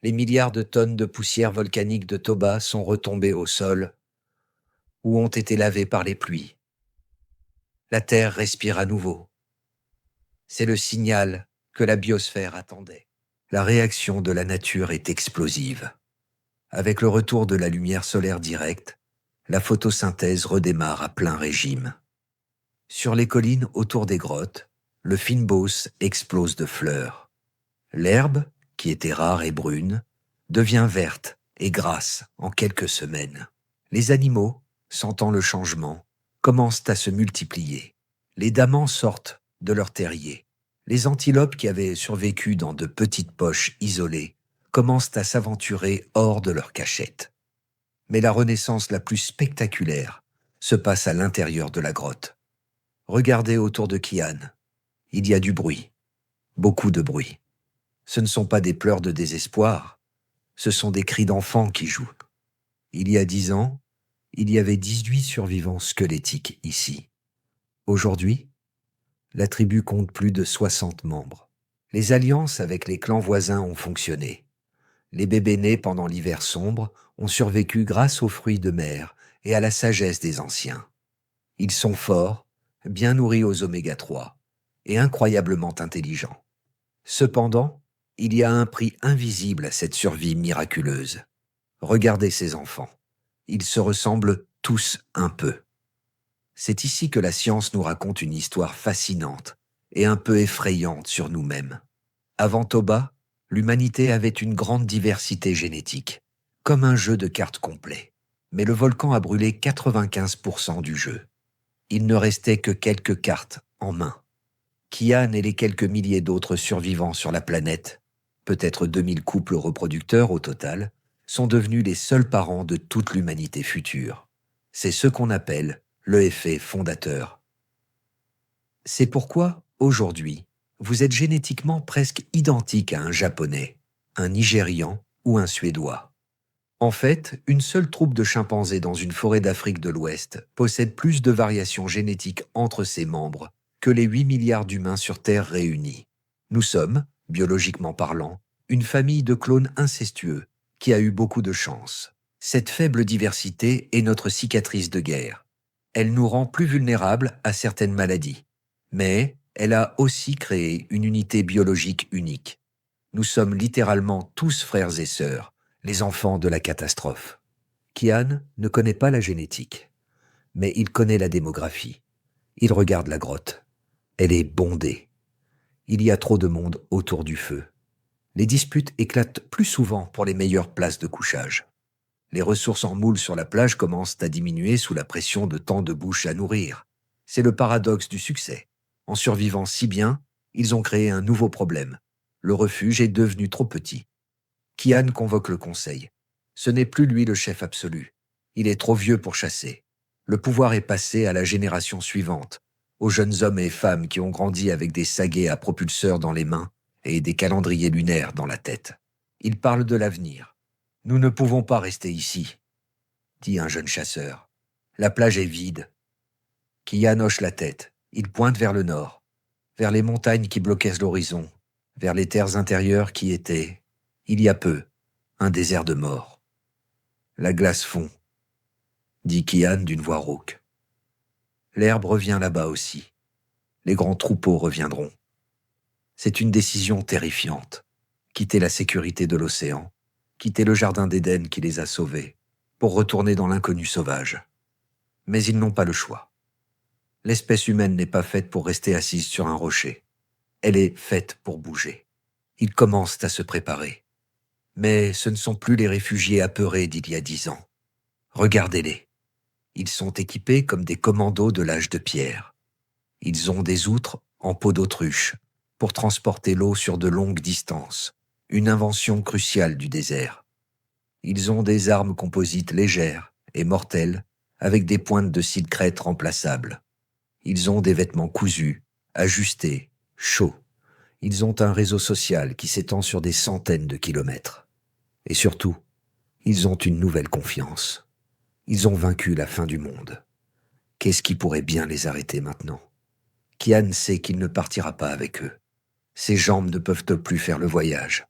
Les milliards de tonnes de poussière volcanique de Toba sont retombées au sol ou ont été lavées par les pluies. La Terre respire à nouveau. C'est le signal que la biosphère attendait. La réaction de la nature est explosive. Avec le retour de la lumière solaire directe, la photosynthèse redémarre à plein régime. Sur les collines autour des grottes, le fynbos explose de fleurs. L'herbe, qui était rare et brune, devient verte et grasse en quelques semaines. Les animaux, sentant le changement, commencent à se multiplier. Les damans sortent de leur terrier. Les antilopes qui avaient survécu dans de petites poches isolées commencent à s'aventurer hors de leur cachette. Mais la renaissance la plus spectaculaire se passe à l'intérieur de la grotte. Regardez autour de Kian. Il y a du bruit, beaucoup de bruit. Ce ne sont pas des pleurs de désespoir, ce sont des cris d'enfants qui jouent. Il y a 10 ans, il y avait 18 survivants squelettiques ici. Aujourd'hui, la tribu compte plus de 60 membres. Les alliances avec les clans voisins ont fonctionné. Les bébés nés pendant l'hiver sombre ont survécu grâce aux fruits de mer et à la sagesse des anciens. Ils sont forts, bien nourris aux oméga 3 et incroyablement intelligents. Cependant, il y a un prix invisible à cette survie miraculeuse. Regardez ces enfants. Ils se ressemblent tous un peu. C'est ici que la science nous raconte une histoire fascinante et un peu effrayante sur nous-mêmes. Avant Toba, l'humanité avait une grande diversité génétique, comme un jeu de cartes complet. Mais le volcan a brûlé 95% du jeu. Il ne restait que quelques cartes en main. Kian et les quelques milliers d'autres survivants sur la planète, peut-être 2000 couples reproducteurs au total, sont devenus les seuls parents de toute l'humanité future. C'est ce qu'on appelle le effet fondateur. C'est pourquoi, aujourd'hui, vous êtes génétiquement presque identique à un Japonais, un Nigérian ou un Suédois. En fait, une seule troupe de chimpanzés dans une forêt d'Afrique de l'Ouest possède plus de variations génétiques entre ses membres que les 8 milliards d'humains sur Terre réunis. Nous sommes, biologiquement parlant, une famille de clones incestueux qui a eu beaucoup de chance. Cette faible diversité est notre cicatrice de guerre. Elle nous rend plus vulnérables à certaines maladies. Mais elle a aussi créé une unité biologique unique. Nous sommes littéralement tous frères et sœurs, les enfants de la catastrophe. Kian ne connaît pas la génétique, mais il connaît la démographie. Il regarde la grotte. Elle est bondée. Il y a trop de monde autour du feu. Les disputes éclatent plus souvent pour les meilleures places de couchage. Les ressources en moules sur la plage commencent à diminuer sous la pression de tant de bouches à nourrir. C'est le paradoxe du succès. En survivant si bien, ils ont créé un nouveau problème. Le refuge est devenu trop petit. Kian convoque le conseil. Ce n'est plus lui le chef absolu. Il est trop vieux pour chasser. Le pouvoir est passé à la génération suivante, aux jeunes hommes et femmes qui ont grandi avec des saguets à propulseurs dans les mains et des calendriers lunaires dans la tête. Il parle de l'avenir. « Nous ne pouvons pas rester ici », dit un jeune chasseur. « La plage est vide. » Kian hoche la tête. Il pointe vers le nord, vers les montagnes qui bloquaient l'horizon, vers les terres intérieures qui étaient, il y a peu, un désert de mort. « La glace fond », dit Kian d'une voix rauque. L'herbe revient là-bas aussi. Les grands troupeaux reviendront. C'est une décision terrifiante. Quitter la sécurité de l'océan, quitter le jardin d'Éden qui les a sauvés, pour retourner dans l'inconnu sauvage. Mais ils n'ont pas le choix. L'espèce humaine n'est pas faite pour rester assise sur un rocher. Elle est faite pour bouger. Ils commencent à se préparer. Mais ce ne sont plus les réfugiés apeurés d'il y a 10 ans. Regardez-les. Ils sont équipés comme des commandos de l'âge de pierre. Ils ont des outres en peau d'autruche pour transporter l'eau sur de longues distances, une invention cruciale du désert. Ils ont des armes composites légères et mortelles avec des pointes de cils crête remplaçables. Ils ont des vêtements cousus, ajustés, chauds. Ils ont un réseau social qui s'étend sur des centaines de kilomètres. Et surtout, ils ont une nouvelle confiance. Ils ont vaincu la fin du monde. Qu'est-ce qui pourrait bien les arrêter maintenant? Kian sait qu'il ne partira pas avec eux. Ses jambes ne peuvent plus faire le voyage.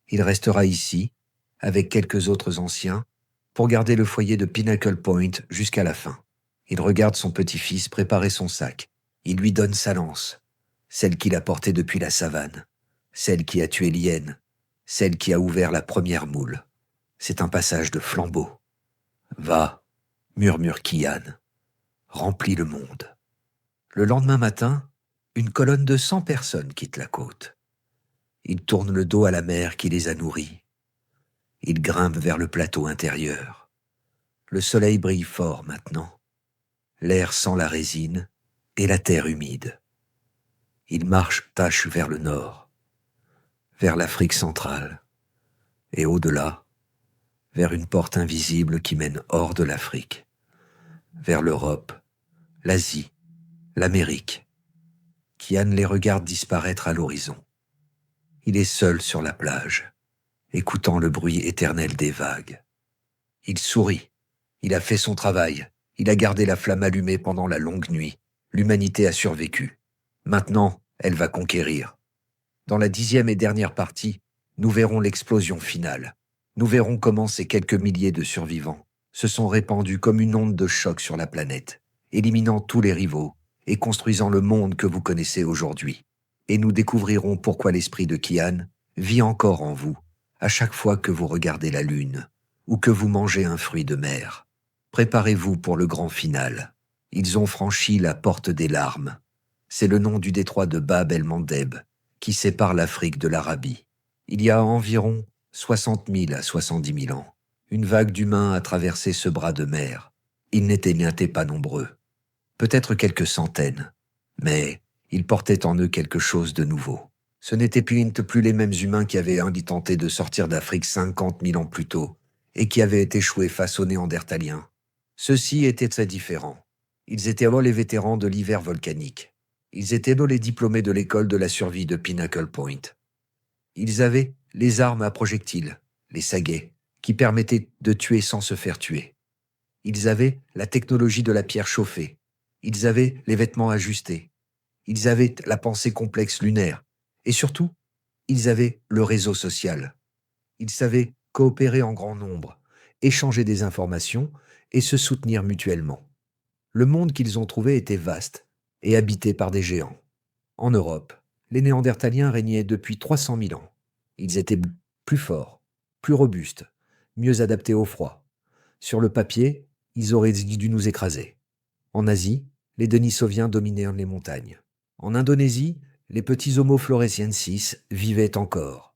Il restera ici, avec quelques autres anciens, pour garder le foyer de Pinnacle Point jusqu'à la fin. Il regarde son petit-fils préparer son sac. Il lui donne sa lance, celle qu'il a portée depuis la savane, celle qui a tué l'hyène, celle qui a ouvert la première moule. C'est un passage de flambeau. Va, murmure Kian, remplis le monde. Le lendemain matin, une colonne de 100 personnes quitte la côte. Ils tournent le dos à la mer qui les a nourris. Ils grimpent vers le plateau intérieur. Le soleil brille fort maintenant. L'air sent la résine et la terre humide. Ils marchent tâche vers le nord, vers l'Afrique centrale, et au-delà, vers une porte invisible qui mène hors de l'Afrique, vers l'Europe, l'Asie, l'Amérique. Kian les regarde disparaître à l'horizon. Il est seul sur la plage, écoutant le bruit éternel des vagues. Il sourit. Il a fait son travail. Il a gardé la flamme allumée pendant la longue nuit. L'humanité a survécu. Maintenant, elle va conquérir. Dans la 10e et dernière partie, nous verrons l'explosion finale. Nous verrons comment ces quelques milliers de survivants se sont répandus comme une onde de choc sur la planète, éliminant tous les rivaux et construisant le monde que vous connaissez aujourd'hui. Et nous découvrirons pourquoi l'esprit de Kian vit encore en vous, à chaque fois que vous regardez la lune ou que vous mangez un fruit de mer. Préparez-vous pour le grand final. Ils ont franchi la porte des larmes. C'est le nom du détroit de Bab el-Mandeb, qui sépare l'Afrique de l'Arabie. Il y a environ 60 000 à 70 000 ans, une vague d'humains a traversé ce bras de mer. Ils n'étaient pas nombreux, peut-être quelques centaines, mais ils portaient en eux quelque chose de nouveau. Ce n'étaient plus les mêmes humains qui avaient tenté de sortir d'Afrique 50 000 ans plus tôt et qui avaient échoué face aux Néandertaliens. Ceux-ci étaient très différents. Ils étaient les vétérans de l'hiver volcanique. Ils étaient les diplômés de l'école de la survie de Pinnacle Point. Ils avaient les armes à projectiles, les saguets, qui permettaient de tuer sans se faire tuer. Ils avaient la technologie de la pierre chauffée. Ils avaient les vêtements ajustés. Ils avaient la pensée complexe lunaire. Et surtout, ils avaient le réseau social. Ils savaient coopérer en grand nombre, échanger des informations et se soutenir mutuellement. Le monde qu'ils ont trouvé était vaste et habité par des géants. En Europe, les Néandertaliens régnaient depuis 300 000 ans. Ils étaient plus forts, plus robustes, mieux adaptés au froid. Sur le papier, ils auraient dû nous écraser. En Asie, les Denisoviens dominèrent les montagnes. En Indonésie, les petits Homo floresiensis vivaient encore.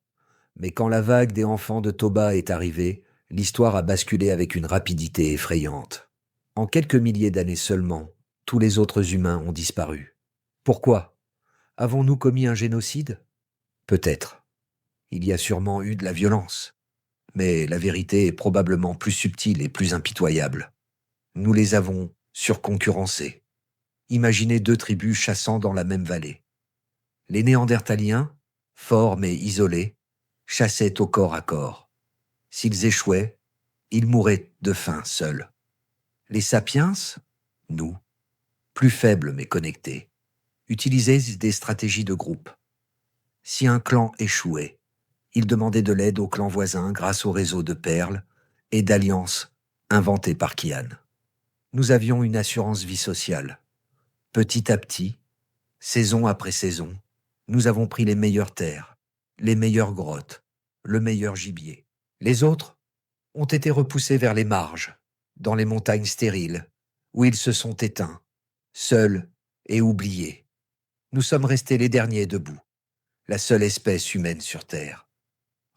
Mais quand la vague des enfants de Toba est arrivée, l'histoire a basculé avec une rapidité effrayante. En quelques milliers d'années seulement, tous les autres humains ont disparu. Pourquoi ? Avons-nous commis un génocide ? Peut-être. Il y a sûrement eu de la violence. Mais la vérité est probablement plus subtile et plus impitoyable. Nous les avons surconcurrencés. Imaginez deux tribus chassant dans la même vallée. Les Néandertaliens, forts mais isolés, chassaient au corps à corps. S'ils échouaient, ils mouraient de faim seuls. Les sapiens, nous, plus faibles mais connectés, utilisaient des stratégies de groupe. Si un clan échouait, ils demandaient de l'aide au clan voisin grâce au réseau de perles et d'alliances inventé par Kian. Nous avions une assurance vie sociale. Petit à petit, saison après saison, nous avons pris les meilleures terres, les meilleures grottes, le meilleur gibier. Les autres ont été repoussés vers les marges, dans les montagnes stériles, où ils se sont éteints, seuls et oubliés. Nous sommes restés les derniers debout, la seule espèce humaine sur Terre.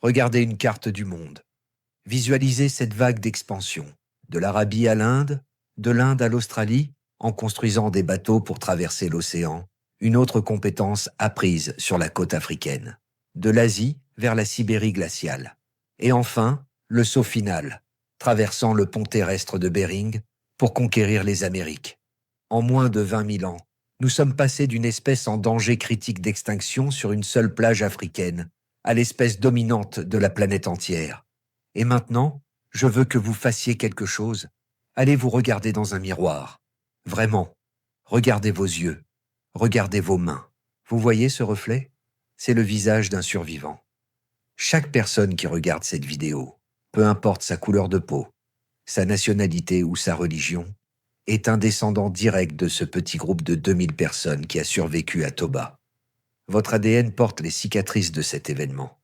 Regardez une carte du monde. Visualisez cette vague d'expansion, de l'Arabie à l'Inde, de l'Inde à l'Australie, en construisant des bateaux pour traverser l'océan, une autre compétence apprise sur la côte africaine, de l'Asie vers la Sibérie glaciale. Et enfin, le saut final, traversant le pont terrestre de Bering pour conquérir les Amériques. En moins de 20 000 ans, nous sommes passés d'une espèce en danger critique d'extinction sur une seule plage africaine à l'espèce dominante de la planète entière. Et maintenant, je veux que vous fassiez quelque chose. Allez vous regarder dans un miroir. Vraiment, regardez vos yeux, regardez vos mains. Vous voyez ce reflet ? C'est le visage d'un survivant. Chaque personne qui regarde cette vidéo, peu importe sa couleur de peau, sa nationalité ou sa religion, est un descendant direct de ce petit groupe de 2000 personnes qui a survécu à Toba. Votre ADN porte les cicatrices de cet événement.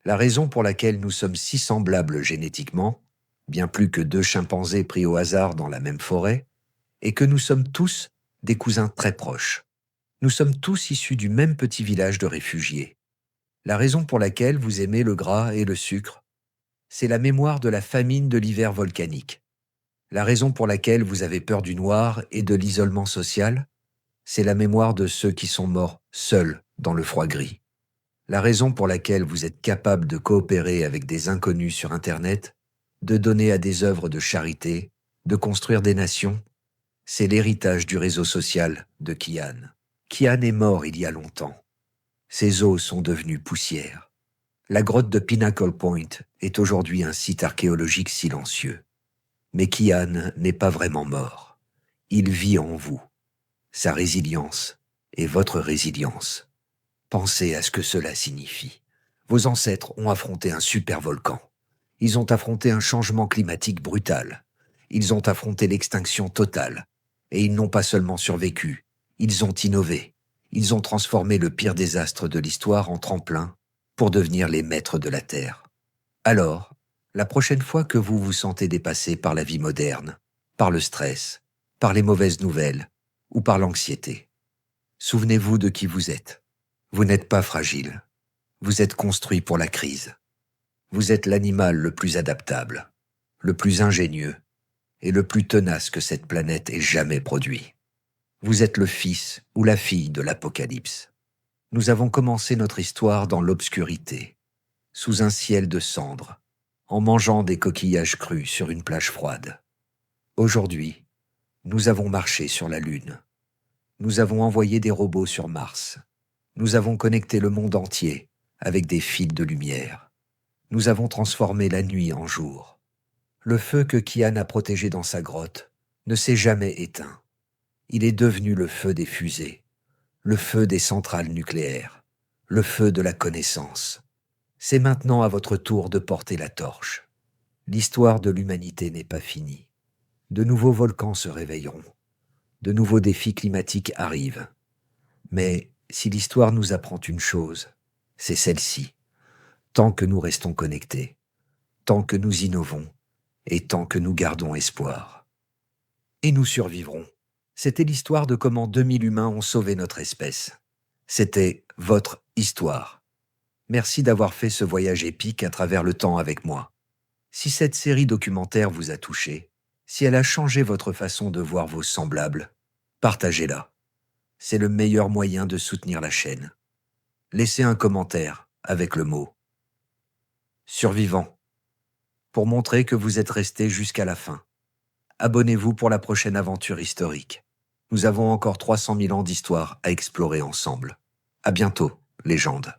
La raison pour laquelle nous sommes si semblables génétiquement, bien plus que deux chimpanzés pris au hasard dans la même forêt, est que nous sommes tous des cousins très proches. Nous sommes tous issus du même petit village de réfugiés. La raison pour laquelle vous aimez le gras et le sucre, c'est la mémoire de la famine de l'hiver volcanique. La raison pour laquelle vous avez peur du noir et de l'isolement social, c'est la mémoire de ceux qui sont morts seuls dans le froid gris. La raison pour laquelle vous êtes capable de coopérer avec des inconnus sur Internet, de donner à des œuvres de charité, de construire des nations, c'est l'héritage du réseau social de Kian. Kian est mort il y a longtemps. Ses os sont devenus poussière. La grotte de Pinnacle Point est aujourd'hui un site archéologique silencieux. Mais Kian n'est pas vraiment mort. Il vit en vous. Sa résilience est votre résilience. Pensez à ce que cela signifie. Vos ancêtres ont affronté un supervolcan. Ils ont affronté un changement climatique brutal. Ils ont affronté l'extinction totale. Et ils n'ont pas seulement survécu, ils ont innové. Ils ont transformé le pire désastre de l'histoire en tremplin pour devenir les maîtres de la Terre. Alors, la prochaine fois que vous vous sentez dépassé par la vie moderne, par le stress, par les mauvaises nouvelles ou par l'anxiété, souvenez-vous de qui vous êtes. Vous n'êtes pas fragile. Vous êtes construit pour la crise. Vous êtes l'animal le plus adaptable, le plus ingénieux et le plus tenace que cette planète ait jamais produit. Vous êtes le fils ou la fille de l'Apocalypse. Nous avons commencé notre histoire dans l'obscurité, sous un ciel de cendres, en mangeant des coquillages crus sur une plage froide. Aujourd'hui, nous avons marché sur la Lune. Nous avons envoyé des robots sur Mars. Nous avons connecté le monde entier avec des fils de lumière. Nous avons transformé la nuit en jour. Le feu que Kian a protégé dans sa grotte ne s'est jamais éteint. Il est devenu le feu des fusées, le feu des centrales nucléaires, le feu de la connaissance. C'est maintenant à votre tour de porter la torche. L'histoire de l'humanité n'est pas finie. De nouveaux volcans se réveilleront. De nouveaux défis climatiques arrivent. Mais si l'histoire nous apprend une chose, c'est celle-ci. Tant que nous restons connectés, tant que nous innovons et tant que nous gardons espoir. Et nous survivrons. C'était l'histoire de comment 2000 humains ont sauvé notre espèce. C'était votre histoire. Merci d'avoir fait ce voyage épique à travers le temps avec moi. Si cette série documentaire vous a touché, si elle a changé votre façon de voir vos semblables, partagez-la. C'est le meilleur moyen de soutenir la chaîne. Laissez un commentaire avec le mot survivant pour montrer que vous êtes resté jusqu'à la fin. Abonnez-vous pour la prochaine aventure historique. Nous avons encore 300 000 ans d'histoire à explorer ensemble. À bientôt, légende.